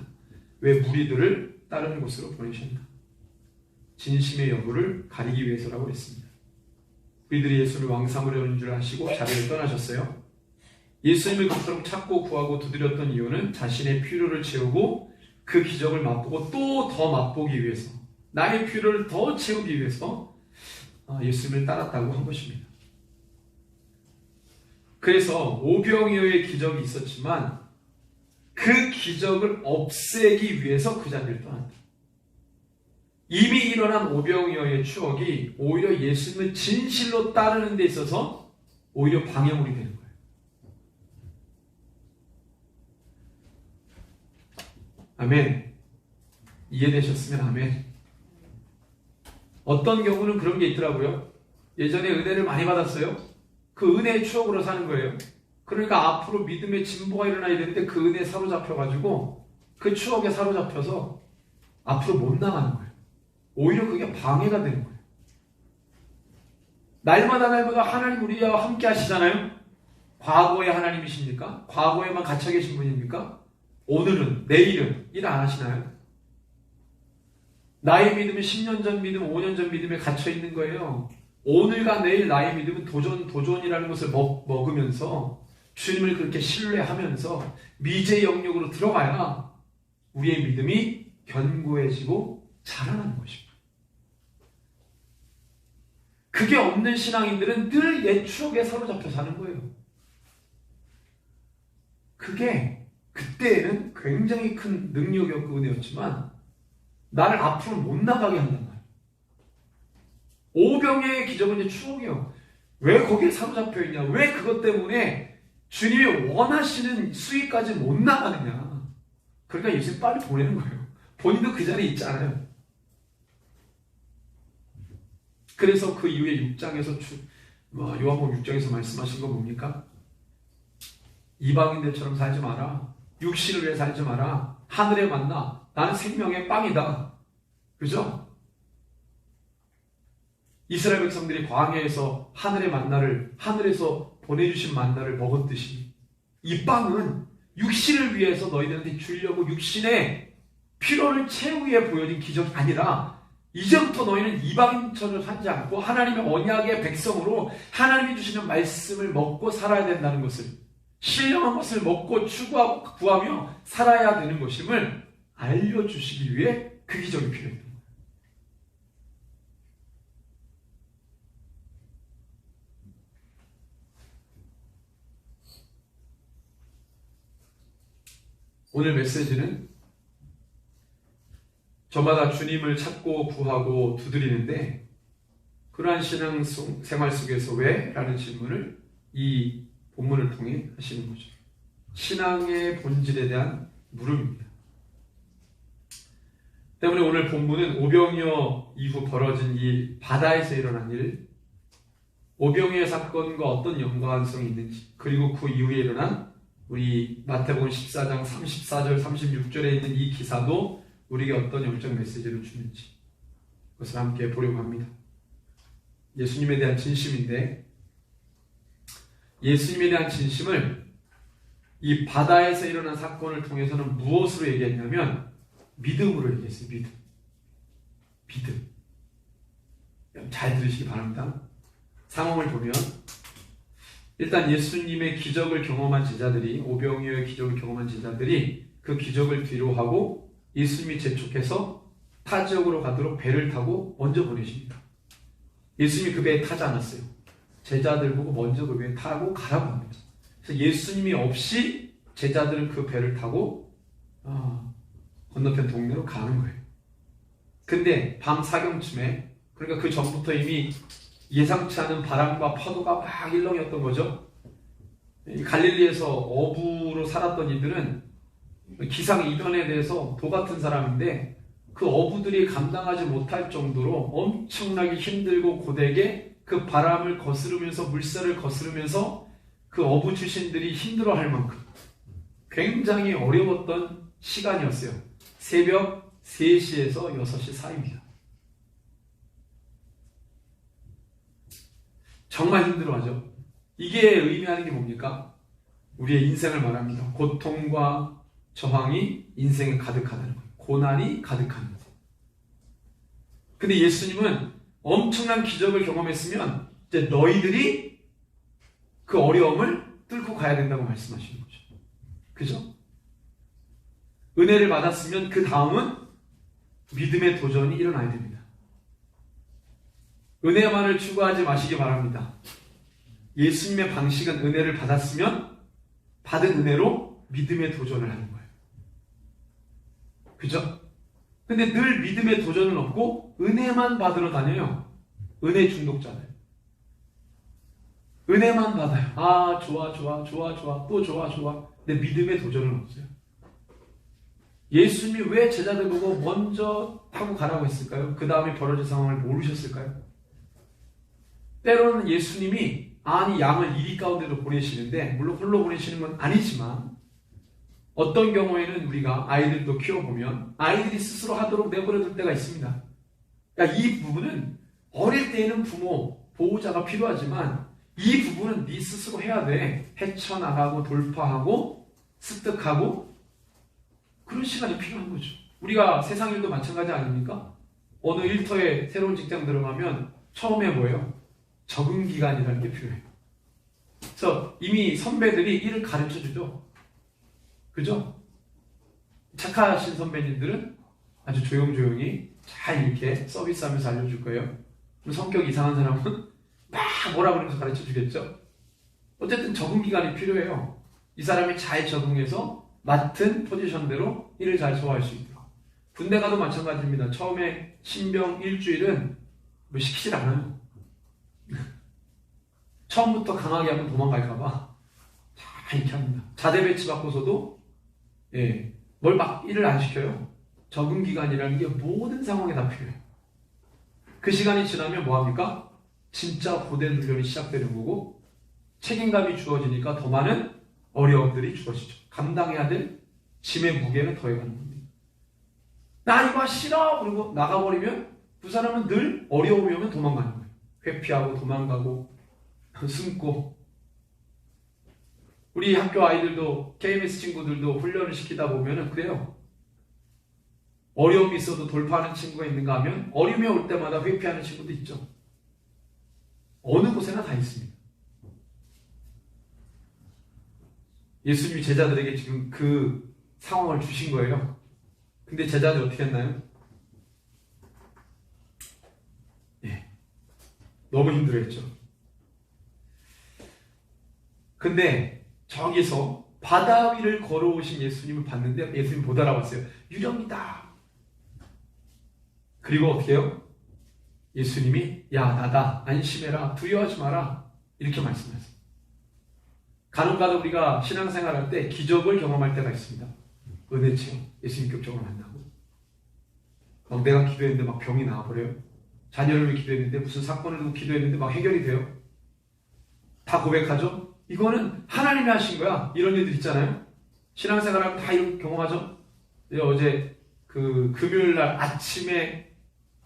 왜 무리들을 다른 곳으로 보내셨나? 진심의 여부를 가리기 위해서라고 했습니다. 우리들이 예수를 왕삼으로 여는 줄 아시고 자리를 떠나셨어요. 예수님을 그토록 찾고 구하고 두드렸던 이유는 자신의 필요를 채우고 그 기적을 맛보고 또 더 맛보기 위해서, 나의 필요를 더 채우기 위해서 예수님을 따랐다고 한 것입니다. 그래서 오병이어의 기적이 있었지만 그 기적을 없애기 위해서 그 자리를 떠났다. 이미 일어난 오병이어의 추억이 오히려 예수님을 진실로 따르는 데 있어서 오히려 방해물이 되는 거예요. 아멘. 이해되셨으면 아멘. 어떤 경우는 그런 게 있더라고요. 예전에 은혜를 많이 받았어요. 그 은혜의 추억으로 사는 거예요. 그러니까 앞으로 믿음의 진보가 일어나야 되는데 그 은혜에 사로잡혀가지고 그 추억에 사로잡혀서 앞으로 못 나가는 거예요. 오히려 그게 방해가 되는 거예요. 날마다 하나님 우리와 함께 하시잖아요. 과거의 하나님이십니까? 과거에만 갇혀 계신 분입니까? 오늘은, 내일은 일 안 하시나요? 나의 믿음은 10년 전 믿음, 5년 전 믿음에 갇혀 있는 거예요. 오늘과 내일 나의 믿음은 도전이라는 것을 먹으면서 주님을 그렇게 신뢰하면서 미제 영역으로 들어가야 우리의 믿음이 견고해지고 자라나는 것입니다. 그게 없는 신앙인들은 늘 옛 추억에 사로잡혀 사는 거예요. 그게 그때에는 굉장히 큰 능력이었고 은혜였지만 나를 앞으로 못 나가게 한단 말이에요. 오병이어의 기적은 이제 추억이에요. 왜 거기에 사로잡혀 있냐? 왜 그것 때문에 주님이 원하시는 수위까지 못 나가느냐? 그러니까 예수님 빨리 보내는 거예요. 본인도 그 자리에 있지 않아요. 그래서 그 이후에 6장에서 요한복음 6장에서 말씀하신 건 뭡니까? 이방인들처럼 살지 마라. 육신을 위해 살지 마라. 하늘의 만나. 나는 생명의 빵이다. 그죠? 이스라엘 백성들이 광야에서 하늘의 만나를, 하늘에서 보내주신 만나를 먹었듯이 이 빵은 육신을 위해서 너희들한테 주려고 육신의 필요를 채우기 위해 보여진 기적이 아니라 이제부터 너희는 이방인처럼 살지 않고 하나님의 언약의 백성으로 하나님이 주시는 말씀을 먹고 살아야 된다는 것을, 신령한 것을 먹고 추구하고 구하며 살아야 되는 것임을 알려주시기 위해 그 기적이 필요했던 거예요. 오늘 메시지는 저마다 주님을 찾고 구하고 두드리는데 그러한 신앙 생활 속에서 왜? 라는 질문을 이 본문을 통해 하시는 거죠. 신앙의 본질에 대한 물음입니다. 때문에 오늘 본문은 오병이어 이후 벌어진 이 바다에서 일어난 일, 오병이어 사건과 어떤 연관성이 있는지, 그리고 그 이후에 일어난 우리 마태복음 14장 34절 36절에 있는 이 기사도 우리에게 어떤 영적 메시지를 주는지 그것을 함께 보려고 합니다. 예수님에 대한 진심인데 예수님에 대한 진심을 이 바다에서 일어난 사건을 통해서는 무엇으로 얘기했냐면 믿음으로 얘기했어요. 믿음. 잘 들으시기 바랍니다. 상황을 보면 일단 예수님의 기적을 경험한 제자들이, 오병이어의 기적을 경험한 제자들이 그 기적을 뒤로하고 예수님이 재촉해서 타 지역으로 가도록 배를 타고 먼저 보내십니다. 예수님이 그 배에 타지 않았어요. 제자들 보고 먼저 그 배에 타고 가라고 합니다. 그래서 예수님이 없이 제자들은 그 배를 타고 건너편 동네로 가는 거예요. 근데 밤 사경쯤에, 그러니까 그 전부터 이미 예상치 않은 바람과 파도가 막 일렁이었던 거죠. 갈릴리에서 어부로 살았던 이들은 기상이변에 대해서 도 같은 사람인데 그 어부들이 감당하지 못할 정도로 엄청나게 힘들고 고되게 그 바람을 거스르면서 물살을 거스르면서 그 어부 출신들이 힘들어할 만큼 굉장히 어려웠던 시간이었어요. 새벽 3시에서 6시 사이입니다. 정말 힘들어하죠. 이게 의미하는 게 뭡니까? 우리의 인생을 말합니다. 고통과 저항이 인생에 가득하다는 거예요. 고난이 가득하는 거예요. 근데 예수님은 엄청난 기적을 경험했으면 이제 너희들이 그 어려움을 뚫고 가야 된다고 말씀하시는 거죠. 그죠? 은혜를 받았으면 그 다음은 믿음의 도전이 일어나야 됩니다. 은혜만을 추구하지 마시기 바랍니다. 예수님의 방식은 은혜를 받았으면 받은 은혜로 믿음의 도전을 하는 거예요. 그죠? 근데 늘 믿음의 도전은 없고 은혜만 받으러 다녀요. 은혜 중독자들. 은혜만 받아요. 아, 좋아. 또 좋아. 근데 믿음의 도전은 없어요. 예수님이 왜 제자들 보고 먼저 타고 가라고 했을까요? 그 다음에 벌어질 상황을 모르셨을까요? 때로는 예수님이 양을 이리 가운데로 보내시는데, 물론 홀로 보내시는 건 아니지만 어떤 경우에는 우리가 아이들도 키워보면 아이들이 스스로 하도록 내버려둘 때가 있습니다. 그러니까 이 부분은 어릴 때에는 부모, 보호자가 필요하지만 이 부분은 네 스스로 해야 돼. 헤쳐나가고 돌파하고 습득하고 그런 시간이 필요한 거죠. 우리가 세상 일도 마찬가지 아닙니까? 어느 일터에 새로운 직장 들어가면 처음에 뭐예요? 적응 기간이라는 게 필요해요. 그래서 이미 선배들이 일을 가르쳐주죠. 그죠? 착하신 선배님들은 아주 조용히 잘 이렇게 서비스하면서 알려줄 거예요. 성격 이상한 사람은 막 뭐라 그러면서 가르쳐주겠죠. 어쨌든 적응 기간이 필요해요. 이 사람이 잘 적응해서 맡은 포지션대로 일을 잘 소화할 수 있도록. 군대 가도 마찬가지입니다. 처음에 신병 일주일은 뭐 시키질 않아요. 처음부터 강하게 하면 도망갈까봐 잘 이렇게 합니다. 자대 배치 받고서도 뭘 막 일을 안 시켜요. 적응 기간이라는 게 모든 상황에 다 필요해요. 그 시간이 지나면 뭐합니까? 진짜 고된 훈련이 시작되는 거고 책임감이 주어지니까 더 많은 어려움들이 주어지죠. 감당해야 될 짐의 무게는 더해가는 겁니다. 나 이거 싫어! 그리고 나가버리면 그 사람은 늘 어려움이 오면 도망가는 거예요. 회피하고 도망가고 숨고. 우리 학교 아이들도 KMS 친구들도 훈련을 시키다 보면은 그래요. 어려움이 있어도 돌파하는 친구가 있는가 하면 어려움이 올 때마다 회피하는 친구도 있죠. 어느 곳에나 다 있습니다. 예수님이 제자들에게 지금 그 상황을 주신 거예요. 근데 제자들이 어떻게 했나요? 너무 힘들어했죠. 근데 저기서 바다 위를 걸어오신 예수님을 봤는데 예수님 못 알아봤어요. 유령이다. 그리고 어떻게 해요? 예수님이 야 나다 안심해라 두려워하지 마라 이렇게 말씀하세요. 간혹가다 우리가 신앙생활할 때 기적을 경험할 때가 있습니다. 은혜 체험 예수님 격적으로 만나고 막 내가 기도했는데 막 병이 나와버려요. 자녀를 위해 기도했는데 무슨 사건을 두고 기도했는데 막 해결이 돼요. 다 고백하죠. 이거는 하나님이 하신 거야. 이런 일들 있잖아요. 신앙생활하면 다 이런 경험하죠. 어제 그 금요일날 아침에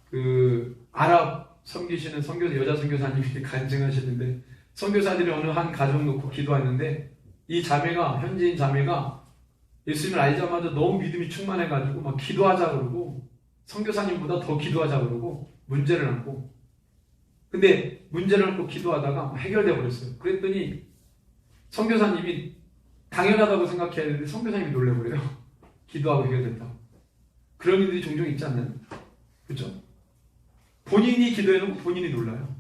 그 아랍 섬기시는 선교사 여자 선교사님이 간증하시는데 선교사들이 어느 한 가정 놓고 기도했는데 이 자매가 현지인 자매가 예수님을 알자마자 너무 믿음이 충만해가지고 막 기도하자 그러고 선교사님보다 더 기도하자 그러고 문제를 안고 근데 문제를 안고 기도하다가 해결돼 버렸어요. 그랬더니 선교사님이 당연하다고 생각해야 되는데 선교사님이 놀래버려요. 기도하고 해결됐다고. 그런 일들이 종종 있지 않나요? 그렇죠? 본인이 기도해놓고 본인이 놀라요.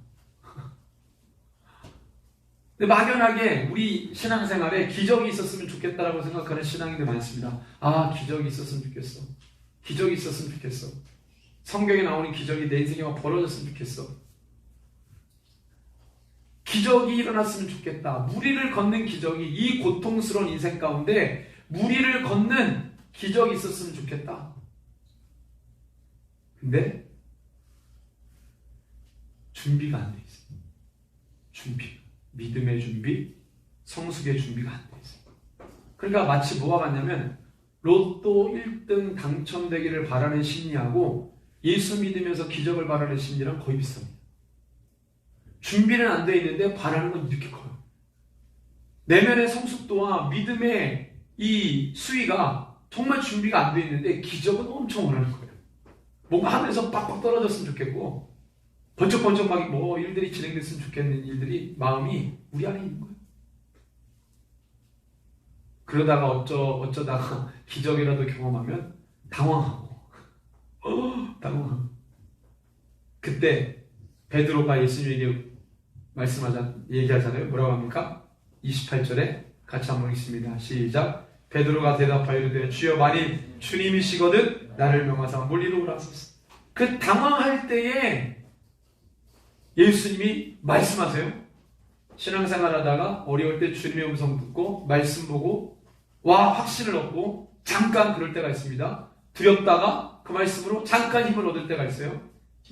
근데 막연하게 우리 신앙생활에 기적이 있었으면 좋겠다라고 생각하는 신앙인들 많습니다. 아 기적이 있었으면 좋겠어. 기적이 있었으면 좋겠어. 성경에 나오는 기적이 내 인생에 막 벌어졌으면 좋겠어. 기적이 일어났으면 좋겠다. 무리를 걷는 기적이 이 고통스러운 인생 가운데 무리를 걷는 기적이 있었으면 좋겠다. 근데 준비가 안 돼 있어요. 믿음의 준비, 성숙의 준비가 안 돼 있어요. 그러니까 마치 뭐가 같냐면 로또 1등 당첨되기를 바라는 심리하고 예수 믿으면서 기적을 바라는 심리랑 거의 비슷합니다. 준비는 안 돼 있는데 바라는 건 이렇게 커요. 내면의 성숙도와 믿음의 이 수위가 정말 준비가 안 돼 있는데 기적은 엄청 원하는 거예요. 뭔가 하늘에서 빡빡 떨어졌으면 좋겠고 번쩍번쩍 막 뭐 일들이 진행됐으면 좋겠는 일들이 마음이 우리 안에 있는 거예요. 그러다가 어쩌다가 기적이라도 경험하면 당황하고 당황하고 그때 베드로가 예수님에게 얘기하잖아요. 뭐라고 합니까? 28절에 같이 한번 읽습니다. 시작. 베드로가 대답하여 이르되 주여 만일 주님이시거든 나를 명하사 물리로 오라소서. 그 당황할 때에 예수님이 말씀하세요. 신앙생활 하다가 어려울 때 주님의 음성 듣고 말씀 보고 와 확신을 얻고 잠깐 그럴 때가 있습니다. 두렵다가 그 말씀으로 잠깐 힘을 얻을 때가 있어요.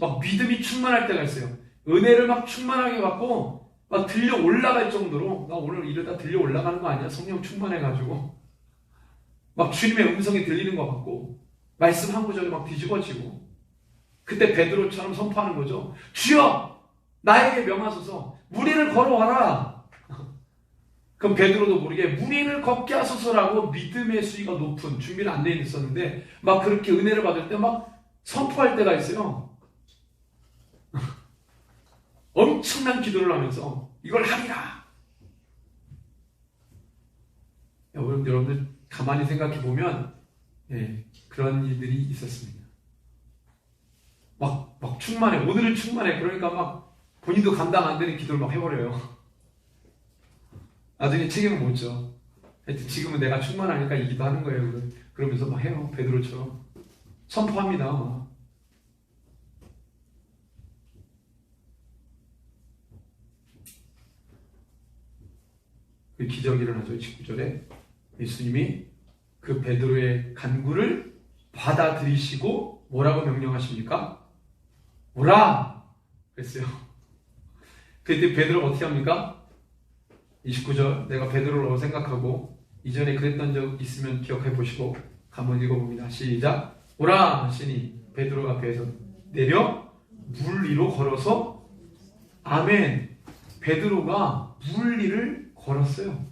막 믿음이 충만할 때가 있어요. 은혜를 막 충만하게 받고 막 들려 올라갈 정도로 나 오늘 이러다 들려 올라가는 거 아니야? 성령 충만해가지고 막 주님의 음성이 들리는 것 같고 말씀 한 구절이 막 뒤집어지고 그때 베드로처럼 선포하는 거죠. 주여 나에게 명하소서 무리를 걸어와라. 그럼 베드로도 모르게 무리를 걷게 하소서라고 믿음의 수위가 높은 준비는 안 돼 있었는데 막 그렇게 은혜를 받을 때 막 선포할 때가 있어요. 엄청난 기도를 하면서 이걸 하리라. 여러분들 가만히 생각해 보면 그런 일들이 있었습니다. 막 충만해. 오늘은 충만해. 그러니까 막 본인도 감당 안 되는 기도를 막 해버려요. 나중에 책임을 못 져. 하여튼 지금은 내가 충만하니까 이 기도하는 거예요. 그러면서 막 해요. 베드로처럼 선포합니다. 막. 그 기적이 일어나죠. 19절에 예수님이 그 베드로의 간구를 받아들이시고 뭐라고 명령하십니까? 오라! 그랬어요. 그때 베드로가 어떻게 합니까? 29절, 내가 베드로라고 생각하고 이전에 그랬던 적 있으면 기억해 보시고 한번 읽어봅니다. 시작. 오라 하시니 베드로가 앞에서 내려 물 위로 걸어서 아멘. 베드로가 물 위를 걸었어요.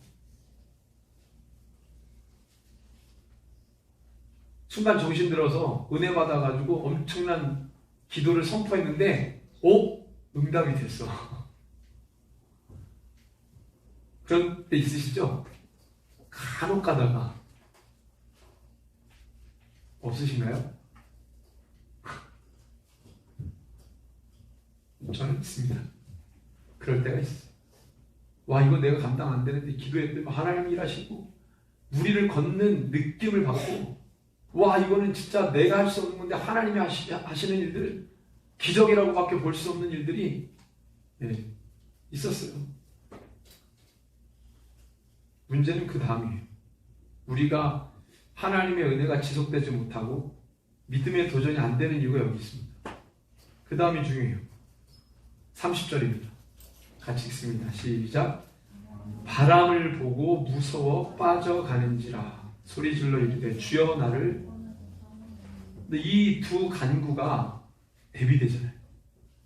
순간 정신 들어서 은혜 받아가지고 엄청난 기도를 선포했는데 응답이 됐어. 그런 때 있으시죠? 간혹 가다가 없으신가요? 저는 있습니다. 그럴 때가 있어요. 와, 이거 내가 감당 안 되는데 기도했더니 하나님이 일하시고 우리를 걷는 느낌을 받고, 와, 이거는 진짜 내가 할 수 없는 건데 하나님이 하시는 일들, 기적이라고밖에 볼 수 없는 일들이 있었어요. 문제는 그 다음이에요. 우리가 하나님의 은혜가 지속되지 못하고 믿음의 도전이 안 되는 이유가 여기 있습니다. 그 다음이 중요해요. 30절입니다. 같이 읽습니다. 시작. 바람을 보고 무서워 빠져가는지라 소리 질러 이르되 주여 나를. 근데 이 두 간구가 대비되잖아요.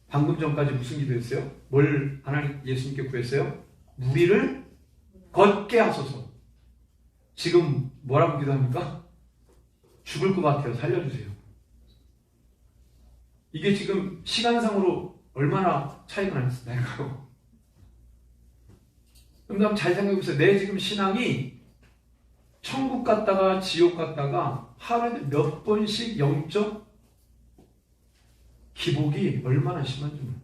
방금 전까지 무슨 기도였어요? 뭘 하나님 예수님께 구했어요? 무리를 걷게 하소서. 지금 뭐라고 기도합니까? 죽을 것 같아요. 살려주세요. 이게 지금 시간상으로 얼마나 차이가 날까요? 그럼 잘 생각해보세요. 내 지금 신앙이 천국 갔다가 지옥 갔다가 하루에 몇 번씩 영적 기복이 얼마나 심한지 몰라요.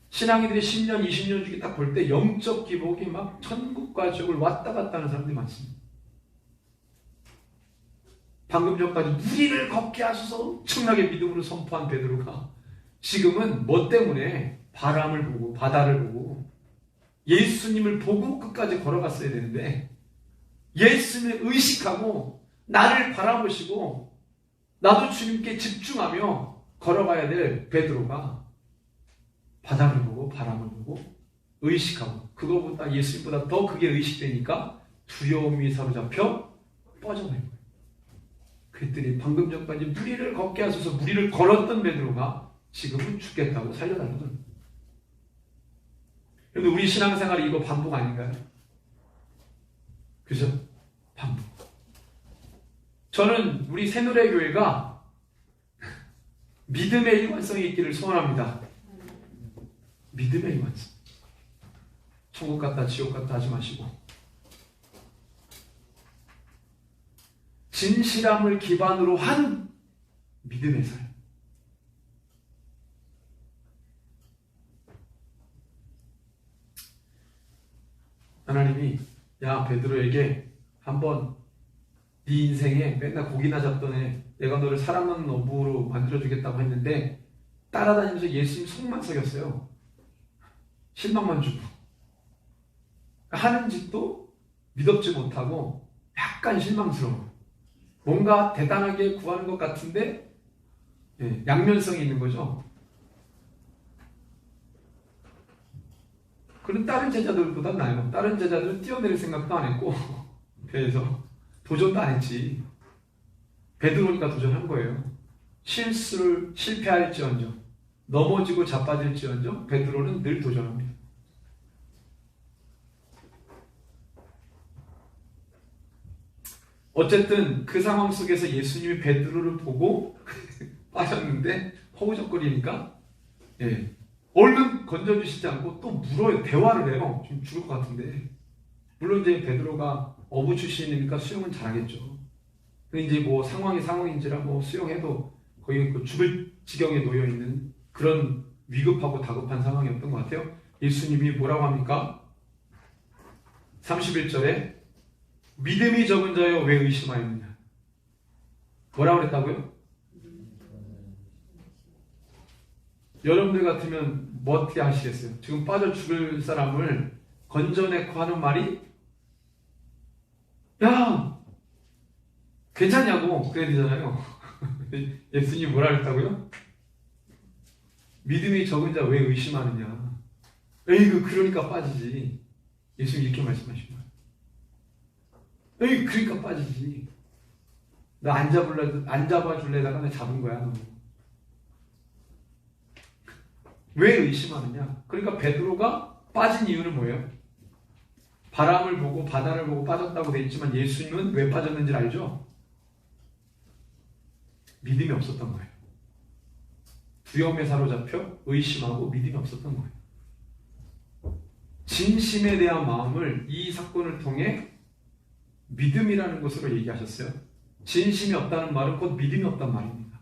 신앙이들이 10년, 20년 주기 딱 볼 때 영적 기복이 막 천국과 지옥을 왔다 갔다 하는 사람들이 많습니다. 방금 전까지 무리를 걷게 하셔서 엄청나게 믿음으로 선포한 베드로가 지금은 뭐 때문에 바람을 보고 바다를 보고 예수님을 보고 끝까지 걸어갔어야 되는데, 예수님을 의식하고 나를 바라보시고 나도 주님께 집중하며 걸어가야 될 베드로가 바다를 보고 바람을 보고 의식하고, 그거보다 예수님보다 더 그게 의식되니까 두려움이 사로잡혀 빠져나온 거예요. 그랬더니 방금 전까지 무리를 걷게 하셔서 무리를 걸었던 베드로가 지금은 죽겠다고 살려달라는 거예요. 그런데 우리 신앙생활이 이거 반복 아닌가요? 그죠? 반복. 저는 우리 새누리교회가 믿음의 일관성이 있기를 소원합니다. 믿음의 일관성. 천국 갔다 지옥 갔다 하지 마시고 진실함을 기반으로 한 믿음의 삶. 하나님이 야 베드로에게 한번 네 인생에 맨날 고기나 잡던 애 내가 너를 사람 없는 어부로 만들어주겠다고 했는데 따라다니면서 예수님 속만 썩였어요. 실망만 주고 하는 짓도 믿었지 못하고 약간 실망스러워. 뭔가 대단하게 구하는 것 같은데 양면성이 있는 거죠. 그런 다른 제자들보다 나아요. 다른 제자들은 뛰어내릴 생각도 안 했고 그래서 도전도 안 했지. 베드로니까 도전한 거예요. 실수를 실패할지언정 넘어지고 자빠질지언정 베드로는 늘 도전합니다. 어쨌든 그 상황 속에서 예수님이 베드로를 보고 빠졌는데 허우적거리니까 얼른 건져주시지 않고 또 물어요. 대화를 해요. 지금 죽을 것 같은데. 물론 이제 베드로가 어부 출신이니까 수영은 잘하겠죠. 근데 이제 뭐 상황인지라 뭐 수영해도 거의 그 죽을 지경에 놓여 있는 그런 위급하고 다급한 상황이었던 것 같아요. 예수님이 뭐라고 합니까? 31절에 믿음이 적은 자여 왜 의심하였느냐? 뭐라고 그랬다고요? 여러분들 같으면 뭐 어떻게 하시겠어요? 지금 빠져 죽을 사람을 건져내고 하는 말이 야 괜찮냐고 그래야 되잖아요. 예수님이 뭐라 그랬다고요? 믿음이 적은 자 왜 의심하느냐? 에이그 그러니까 빠지지. 예수님 이렇게 말씀하신 거예요. 에이 그러니까 빠지지. 나 안 잡아줄래다가 나 잡은 거야. 너. 왜 의심하느냐? 그러니까 베드로가 빠진 이유는 뭐예요? 바람을 보고 바다를 보고 빠졌다고 돼 있지만 예수님은 왜 빠졌는지 알죠? 믿음이 없었던 거예요. 두려움에 사로잡혀 의심하고 믿음이 없었던 거예요. 진심에 대한 마음을 이 사건을 통해 믿음이라는 것으로 얘기하셨어요. 진심이 없다는 말은 곧 믿음이 없단 말입니다.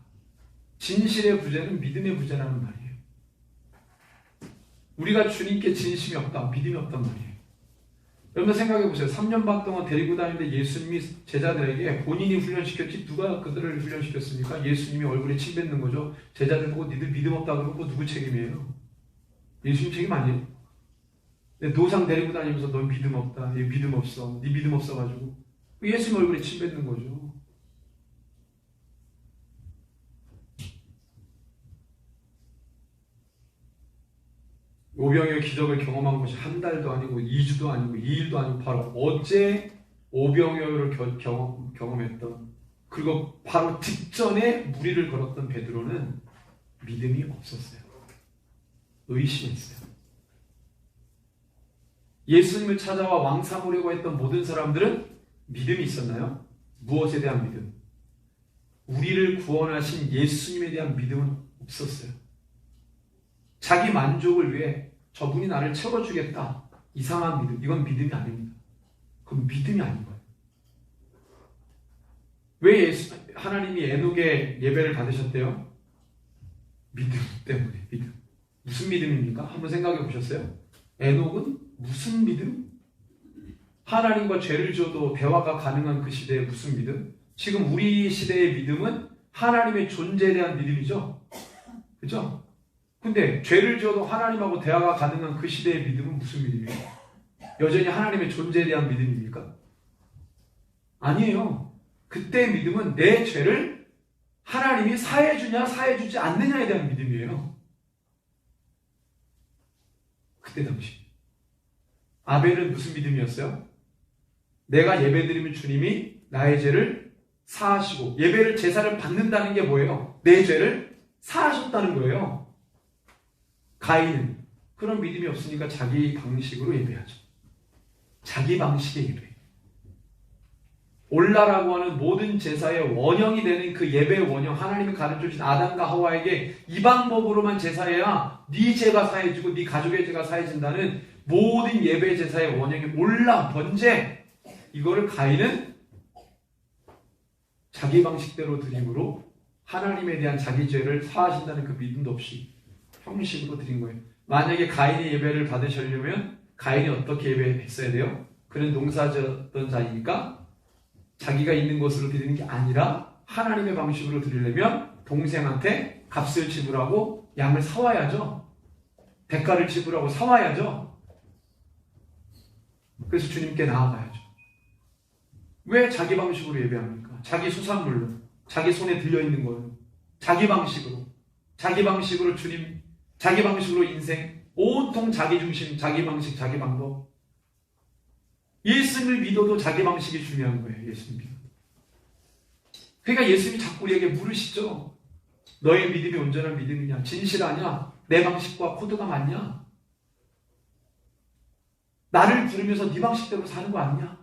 진실의 부재는 믿음의 부재라는 말이에요. 우리가 주님께 진심이 없다, 믿음이 없단 말이에요. 여러분 생각해 보세요. 3년 반 동안 데리고 다니는데 예수님이 제자들에게 본인이 훈련시켰지 누가 그들을 훈련시켰습니까? 예수님이 얼굴에 침 뱉는 거죠. 제자들 보고 니들 믿음 없다 그러고 누구 책임이에요? 예수님 책임 아니에요? 노상 데리고 다니면서 너 믿음 없다, 네 믿음 없어, 네 믿음 없어가지고 예수님 얼굴에 침 뱉는 거죠. 오병이어 기적을 경험한 것이 한 달도 아니고 2주도 아니고 2일도 아니고 바로 어제 오병이어를 경험했던, 그리고 바로 직전에 무리를 걸었던 베드로는 믿음이 없었어요. 의심했어요. 예수님을 찾아와 왕 삼으려고 했던 모든 사람들은 믿음이 있었나요? 무엇에 대한 믿음? 우리를 구원하신 예수님에 대한 믿음은 없었어요. 자기 만족을 위해 저분이 나를 채워주겠다, 이상한 믿음, 이건 믿음이 아닙니다. 그건 믿음이 아닌 거예요. 왜 하나님이 에녹의 예배를 받으셨대요? 믿음 때문에. 믿음. 무슨 믿음입니까? 한번 생각해 보셨어요? 에녹은 무슨 믿음? 하나님과 죄를 지어도 대화가 가능한 그 시대에 무슨 믿음? 지금 우리 시대의 믿음은 하나님의 존재에 대한 믿음이죠. 그죠? 근데 죄를 지어도 하나님하고 대화가 가능한 그 시대의 믿음은 무슨 믿음이에요? 여전히 하나님의 존재에 대한 믿음입니까? 아니에요. 그때의 믿음은 내 죄를 하나님이 사해주냐 사해주지 않느냐에 대한 믿음이에요. 그때 당시 아벨은 무슨 믿음이었어요? 내가 예배드리면 주님이 나의 죄를 사하시고, 예배를 제사를 받는다는 게 뭐예요? 내 죄를 사하셨다는 거예요. 가인은 그런 믿음이 없으니까 자기 방식으로 예배하죠. 자기 방식의 예배. 올라라고 하는 모든 제사의 원형이 되는 그 예배의 원형, 하나님이 가르쳐주신 아담과 하와에게 이 방법으로만 제사해야 네 죄가 사해지고 네 가족의 죄가 사해진다는 모든 예배 제사의 원형이 올라, 번제, 이거를 가인은 자기 방식대로 드림으로 하나님에 대한 자기 죄를 사하신다는 그 믿음도 없이 형식으로 드린 거예요. 만약에 가인이 예배를 받으시려면 가인이 어떻게 예배했어야 돼요? 그는 농사졌던 자이니까 자기가 있는 것으로 드리는 게 아니라 하나님의 방식으로 드리려면 동생한테 값을 지불하고 양을 사와야죠. 대가를 지불하고 사와야죠. 그래서 주님께 나아가야죠. 왜 자기 방식으로 예배합니까? 자기 수산물로, 자기 손에 들려있는 걸로, 자기 방식으로 주님, 자기 방식으로 인생, 온통 자기 중심, 자기 방식, 자기 방법. 예수님을 믿어도 자기 방식이 중요한 거예요. 예수님 믿어도. 그러니까 예수님이 자꾸 우리에게 물으시죠. 너의 믿음이 온전한 믿음이냐? 진실하냐? 내 방식과 코드가 맞냐? 나를 부르면서 네 방식대로 사는 거 아니냐?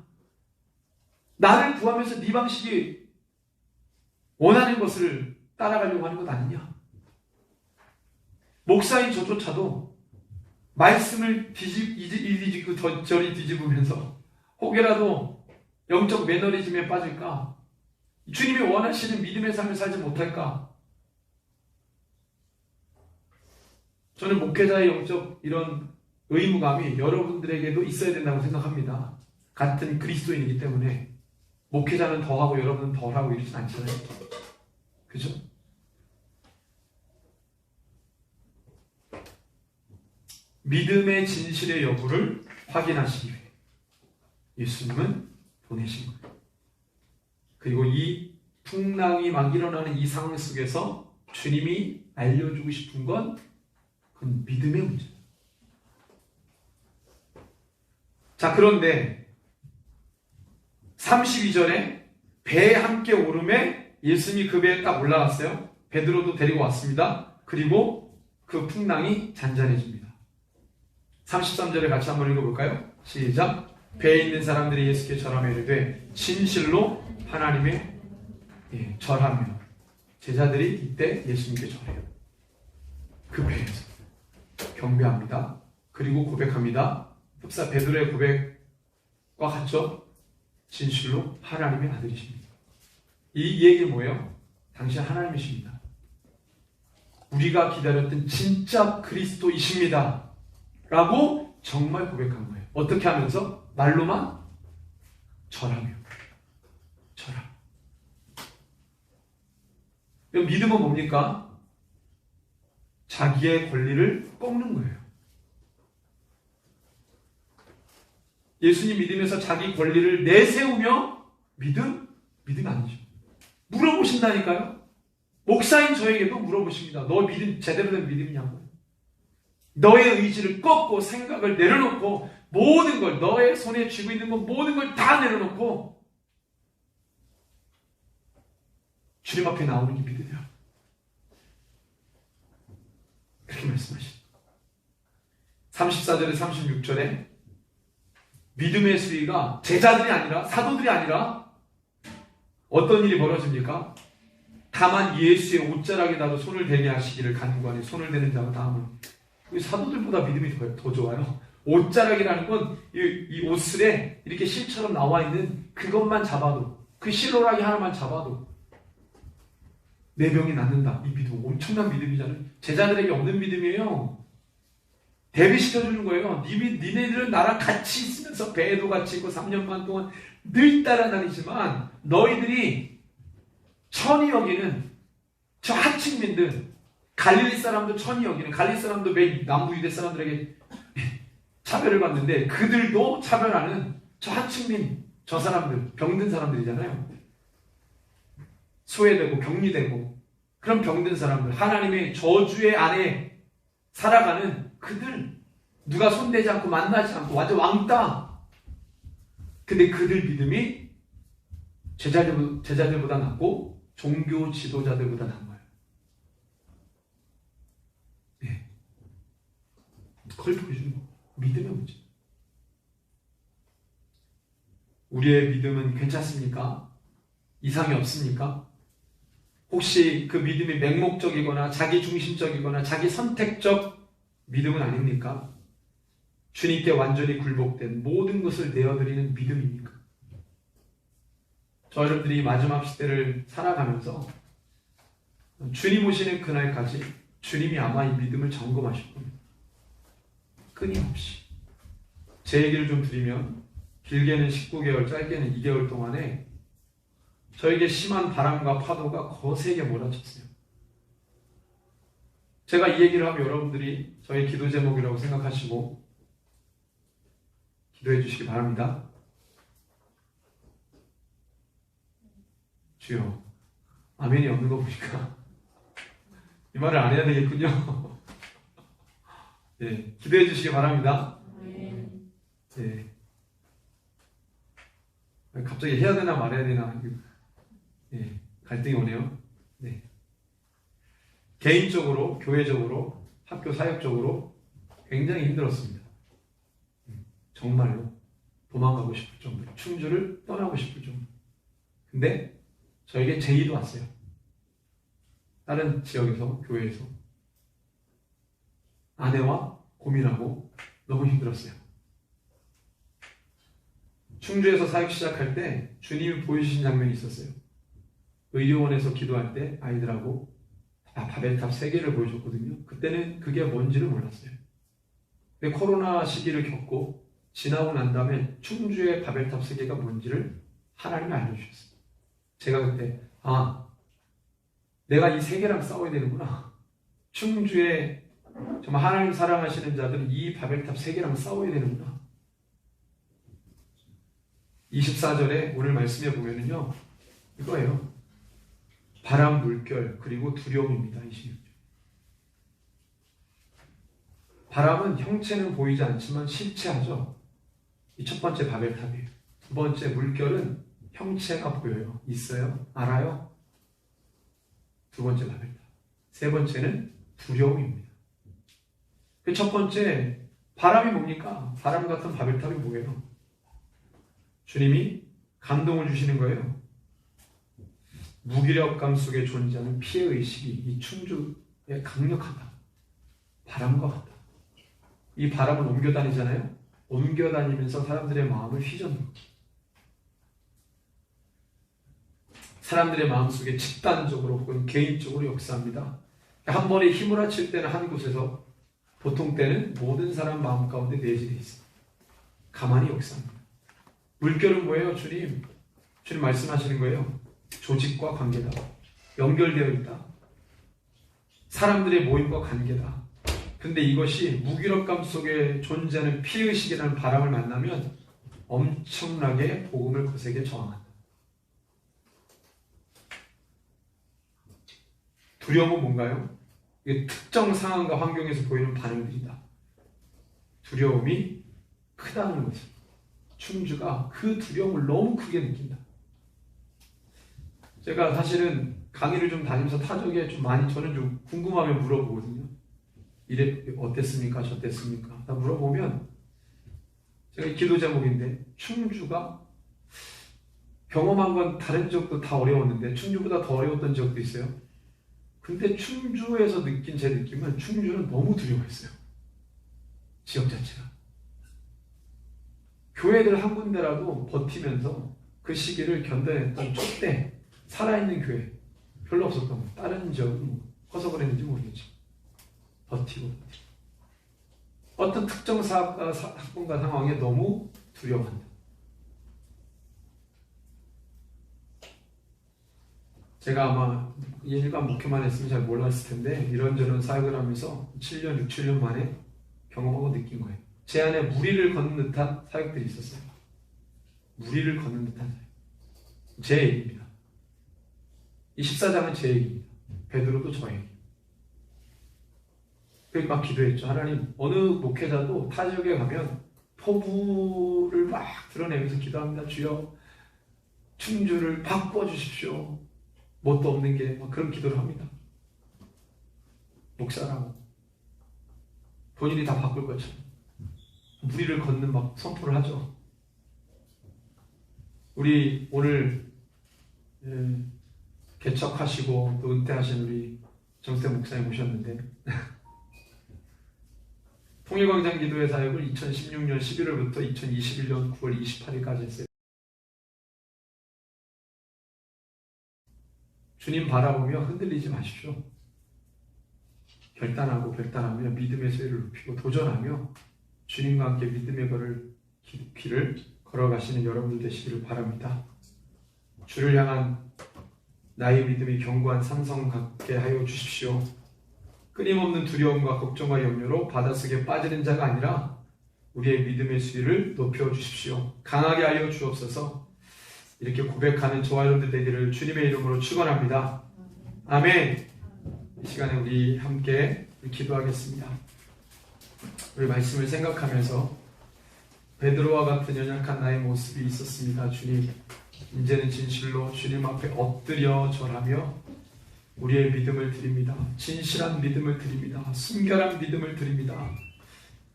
나를 구하면서 네 방식이 원하는 것을 따라가려고 하는 것 아니냐? 목사인 저조차도 말씀을 뒤집고 저리 뒤집으면서 혹여라도 영적 매너리즘에 빠질까? 주님이 원하시는 믿음의 삶을 살지 못할까? 저는 목회자의 영적 이런 의무감이 여러분들에게도 있어야 된다고 생각합니다. 같은 그리스도인이기 때문에 목회자는 더하고 여러분은 덜하고 이러진 않잖아요. 그죠? 믿음의 진실의 여부를 확인하시기 위해 예수님은 보내신 거예요. 그리고 이 풍랑이 막 일어나는 이 상황 속에서 주님이 알려주고 싶은 건 그건 믿음의 문제예요. 자, 그런데 32절에 배에 함께 오름에 예수님이 그 배에 딱 올라갔어요. 베드로도 데리고 왔습니다. 그리고 그 풍랑이 잔잔해집니다. 33절에 같이 한번 읽어볼까요? 시작. 배에 있는 사람들이 예수께 절하며 이르되 진실로 하나님의 절하며. 제자들이 이때 예수님께 절해요. 그 배에서 경배합니다. 그리고 고백합니다. 흡사 베드로의 고백과 같죠? 진실로 하나님의 아들이십니다. 이 얘기는 뭐예요? 당신 하나님이십니다. 우리가 기다렸던 진짜 그리스도이십니다. 라고 정말 고백한 거예요. 어떻게 하면서? 말로만? 절하며. 절하. 믿음은 뭡니까? 자기의 권리를 꺾는 거예요. 예수님 믿으면서 자기 권리를 내세우며 믿음? 믿음 아니죠. 물어보신다니까요. 목사인 저에게도 물어보십니다. 너 믿음 제대로 된 믿음이냐고. 너의 의지를 꺾고 생각을 내려놓고 모든 걸 너의 손에 쥐고 있는 것 모든 걸 다 내려놓고 주님 앞에 나오는 게 믿음이야. 그렇게 말씀하십니다. 34절에 36절에 믿음의 수위가 제자들이 아니라 사도들이 아니라 어떤 일이 벌어집니까? 다만 예수의 옷자락에 나도 손을 대게 하시기를 간구하니 손을 대는 자가 다음은 사도들보다 믿음이 더 좋아요. 옷자락이라는 건 이 옷슬에 이렇게 실처럼 나와 있는 그것만 잡아도 그 실오라기 하나만 잡아도 내 병이 낫는다. 이 믿음 엄청난 믿음이잖아요. 제자들에게 없는 믿음이에요. 대비시켜주는 거예요. 니네들은 나랑 같이 있으면서 배에도 같이 있고 3년 반 동안 늘 따라다니지만 너희들이 천히 여기는 저 하층민들 갈릴리 사람도 천히 여기는 갈릴리 사람도 매일 남부 유대 사람들에게 차별을 받는데 그들도 차별하는 저 하층민 저 사람들 병든 사람들이잖아요. 소외되고 격리되고 그런 병든 사람들 하나님의 저주의 안에 살아가는 그들 누가 손대지 않고 만나지 않고 완전 왕따. 근데 그들 믿음이 제자들보다 낫고 종교 지도자들보다 나은 거예요. 네. 그걸 보여주는 거. 믿음의 문제. 우리의 믿음은 괜찮습니까? 이상이 없습니까? 혹시 그 믿음이 맹목적이거나 자기 중심적이거나 자기 선택적 믿음은 아닙니까? 주님께 완전히 굴복된 모든 것을 내어드리는 믿음입니까? 저 여러분들이 마지막 시대를 살아가면서 주님 오시는 그날까지 주님이 아마 이 믿음을 점검하실 겁니다. 끊임없이. 제 얘기를 좀 드리면 길게는 19개월, 짧게는 2개월 동안에 저에게 심한 바람과 파도가 거세게 몰아쳤어요. 제가 이 얘기를 하면 여러분들이 저의 기도 제목이라고 생각하시고 기도해 주시기 바랍니다. 주여, 아멘이 없는 거 보니까 이 말을 안 해야 되겠군요. 네, 기도해 주시기 바랍니다. 네. 갑자기 해야 되나 말해야 되나 네, 갈등이 오네요. 네. 개인적으로, 교회적으로, 학교 사역적으로 굉장히 힘들었습니다. 정말로 도망가고 싶을 정도로 충주를 떠나고 싶을 정도. 근데 저에게 제의도 왔어요. 다른 지역에서, 교회에서 아내와 고민하고 너무 힘들었어요. 충주에서 사역 시작할 때 주님이 보여주신 장면이 있었어요. 의료원에서 기도할 때 아이들하고 바벨탑 3개를 보여줬거든요. 그때는 그게 뭔지를 몰랐어요. 근데 코로나 시기를 겪고 지나고 난 다음에 충주의 바벨탑 3개가 뭔지를 하나님이 알려주셨어요. 제가 그때 내가 이 3개랑 싸워야 되는구나. 충주에 정말 하나님 사랑하시는 자들은 이 바벨탑 3개랑 싸워야 되는구나. 24절에 오늘 말씀해 보면은요, 이거예요. 바람, 물결, 그리고 두려움입니다. 26절. 바람은 형체는 보이지 않지만 실체하죠. 이 첫 번째 바벨탑이에요. 두 번째 물결은 형체가 보여요. 있어요. 알아요. 두 번째 바벨탑. 세 번째는 두려움입니다. 그 첫 번째 바람이 뭡니까? 바람 같은 바벨탑이 뭐예요? 주님이 감동을 주시는 거예요. 무기력감 속에 존재하는 피해의식이 이 충주에 강력하다. 바람과 같다. 이 바람은 옮겨다니잖아요. 옮겨다니면서 사람들의 마음을 휘젓는 거예요. 사람들의 마음속에 집단적으로 혹은 개인적으로 역사합니다. 한 번에 힘을 합칠 때는 한 곳에서, 보통 때는 모든 사람 마음 가운데 내재되어 있습니다. 가만히 역사합니다. 물결은 뭐예요? 주님 말씀하시는 거예요. 조직과 관계다. 연결되어 있다. 사람들의 모임과 관계다. 근데 이것이 무기력감 속에 존재하는 피의식이라는 바람을 만나면 엄청나게 복음을 거세게 저항한다. 두려움은 뭔가요? 이게 특정 상황과 환경에서 보이는 반응들이다. 두려움이 크다는 거죠. 충주가 그 두려움을 너무 크게 느낀다. 제가 사실은 강의를 좀 다니면서 타적에 좀 많이, 저는 좀 궁금하면 물어보거든요. 이래 어땠습니까? 저땠습니까? 다 물어보면 제가 기도 제목인데, 충주가 경험한 건 다른 지역도 다 어려웠는데 충주보다 더 어려웠던 지역도 있어요. 근데 충주에서 느낀 제 느낌은 충주는 너무 두려워했어요. 지역 자체가. 교회들 한 군데라도 버티면서 그 시기를 견뎌냈던 촛대, 살아있는 교회 별로 없었던 거예요. 다른 지역은 뭐 커서 그랬는지 모르겠죠. 버티고. 어떤 특정 사건과 상황에 너무 두려워한다. 제가 아마 일반 목회만 했으면 잘 몰랐을 텐데, 이런저런 사역을 하면서 7년, 6, 7년 만에 경험하고 느낀 거예요. 제 안에 무리를 걷는 듯한 사역들이 있었어요. 무리를 걷는 듯한 사역. 제 얘기입니다. 이 14장은 제 얘기입니다. 베드로도 저 얘기. 그래서 막 기도했죠. 하나님, 어느 목회자도 타 지역에 가면 포부를 막 드러내면서 기도합니다. 주여, 충주를 바꿔주십시오. 뭣도 없는 게, 막 그런 기도를 합니다. 목사라고 본인이 다 바꿀 것처럼 무리를 걷는 막 선포를 하죠. 우리 오늘 개척하시고 또 은퇴하신 우리 정세 목사님 오셨는데 통일광장 기도회 사역을 2016년 11월부터 2021년 9월 28일까지 했어요. 주님 바라보며 흔들리지 마십시오. 결단하며 믿음의 소리를 높이고 도전하며 주님과 함께 믿음의 길을 걸어가시는 여러분들 되시기를 바랍니다. 주를 향한 나의 믿음이 견고한 삼성 갖게 하여 주십시오. 끊임없는 두려움과 걱정과 염려로 바닷속에 빠지는 자가 아니라 우리의 믿음의 수위를 높여 주십시오. 강하게 하여 주옵소서. 이렇게 고백하는 저와 여러분들 되기를 주님의 이름으로 축원합니다. 아멘. 이 시간에 우리 함께 기도하겠습니다. 우리 말씀을 생각하면서 베드로와 같은 연약한 나의 모습이 있었습니다. 주님, 이제는 진실로 주님 앞에 엎드려 절하며 우리의 믿음을 드립니다. 진실한 믿음을 드립니다. 순결한 믿음을 드립니다.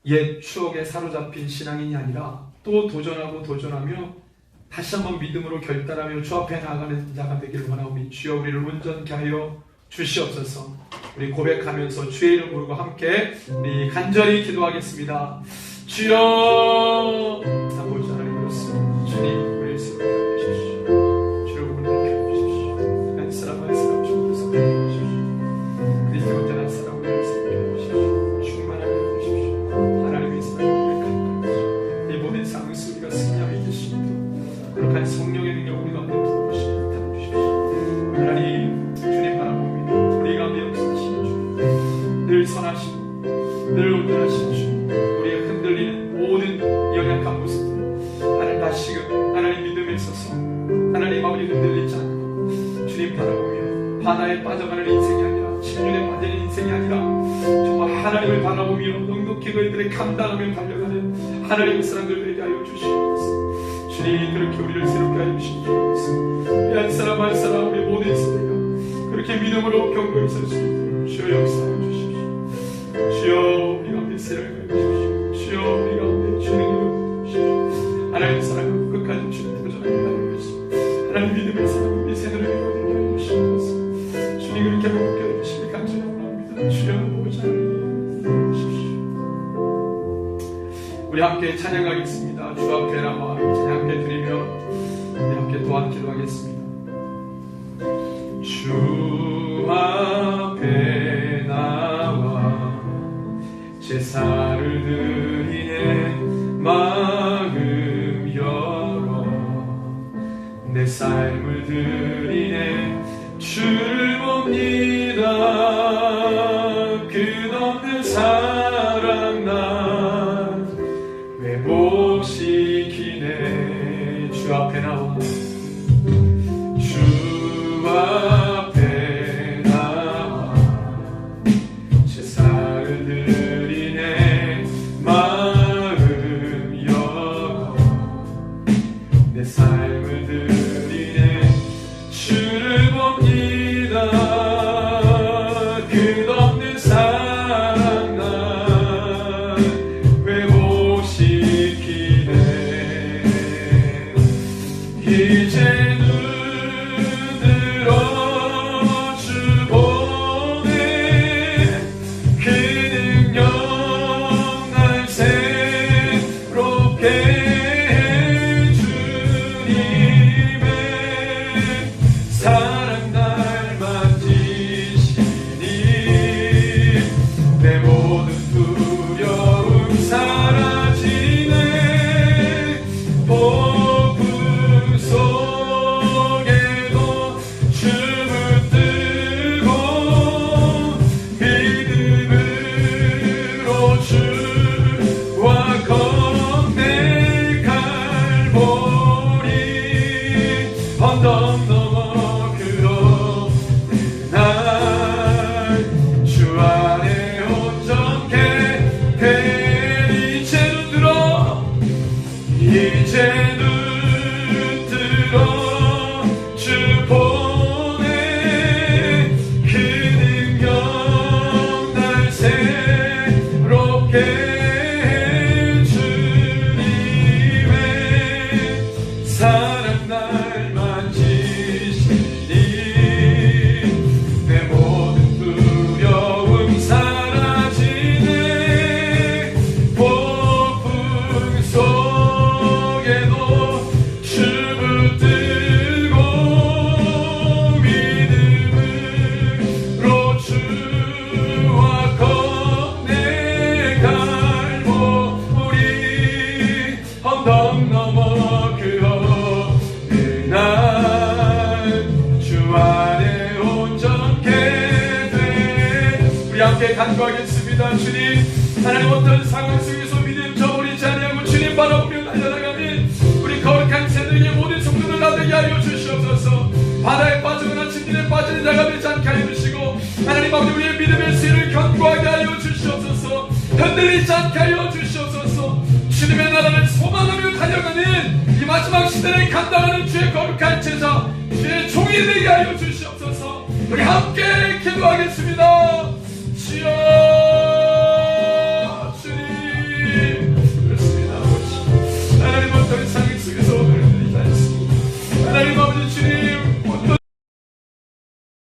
옛 추억에 사로잡힌 신앙인이 아니라 또 도전하며 다시 한번 믿음으로 결단하며 주 앞에 나아가는 자가 되기를 원하오니 주여 우리를 온전케 하여 주시옵소서. 우리 고백하면서 주의 이름 부르고 함께 우리 간절히 기도하겠습니다. 주여, 사모자 하나님 그렇습니다. 주님 우리를 새롭게 해주십시오. 주를 온전케 해주십시오. 한 사람 한 사람 주님을 새롭게 해주십시오. 그리스도 온전한 사람을 새롭게 해주십시오. 충만하게 해주십시오. 하나님의 사랑을 가득하게 해주십시오. 이 모든 상황 우리가 승리하게 되십시오. 그렇게 성령의 능력 우리 가운데 부어주시고 주십시오. 하나님, 주님 바라봅니다. 우리 가운데 역사하시는 주, 늘 선하시고 늘 온전하신 주, 우리의 흔들리는 모든 연약한 모습들 하나님 다시금 하나님 믿음에 있어서 하나님 아버지 흔들리지 않고 주님 바라보며 바다에 빠져가는 인생이 아니라 침륜에 빠진 인생이 아니라 정말 하나님을 바라보며 넉넉히 그들의 감당하며 달려가는 하나님의 사람들 되게 하여 주시옵소서. 주님 그렇게 우리를 새롭게 하여 주시옵소서. 한 사람 한 사람 우리 모든 세대가 그렇게 믿음으로 경고에 설 수 있도록 주여 역사하여 주십시오. 주여 우리 가운데 세례를 주십시오. 주여 우리 가운데 주님을 주십시오. 하나님의 사랑을 끝까지 주님 도전하게 하여 주십시오. 하나님 믿음의 사랑 우리 세대를 이루게 하여 주시옵소서. 주님 그렇게 행복해 해주시길 간절합니다. 주여 보호자 주십시오. 우리 함께 찬양하겠습니다. 주 앞에 나와 찬양 함께 드리며 우리 함께 또한 기도하겠습니다. 주 앞에 나와 제사를 드리네 마음 열어 내 삶을 드리네 주를 봅니다. 끝없는 사랑 날 회복시키네. 주 앞에 나와 주 앞에 나와 제사를 드리네 마음 열어 내 삶을 드리네 주를 봅니다. 끝없는 사랑 날 회복시키네. 이제 눈 들어 주 보네 그 능력 날 새롭게 해 주님의 사랑 날 만지시니 내 모든 두려움 사라지네. 폭풍 속에도 주 붙들고 믿음으로 주와 걷네 갈보리 언덕 넘어 그렇는 날 주 안에 온전케 돼. 이제 눈 들어 이제 눈 들어 주 보네 그 능력 날 새롭게 해 주님의 사랑 날 만지시니 내 모든 두려움 사라지네. 폭풍 속에도 주 붙들고 믿음으로 주와 걷네 갈보리 언덕 넘어 그 어느 날 주 안에 온전케 돼. 우리 함께 간구하겠습니다. 주님 하나님 어떤 상황 속에서 믿음 저버리지 아니하고 주님 바라보며 달려나가는 우리 거룩한 세대의 모든 성도들 나되게 하여 주시옵소서. 바다에 빠지거나 침륜에 빠지는 자가 되지 않게 하여 주시고 하나님 아버지 우리의 믿음의 수위를 견고하게 하여 주시옵소서. 흔들리지 않게 하여 주시옵소서. 주님의 나라를 소망하며 달려가는 이 마지막 시대를 감당하는 주의 거룩한 제자 주의 종이 되게 하여 주시옵소서. 우리 함께 기도하겠습니다.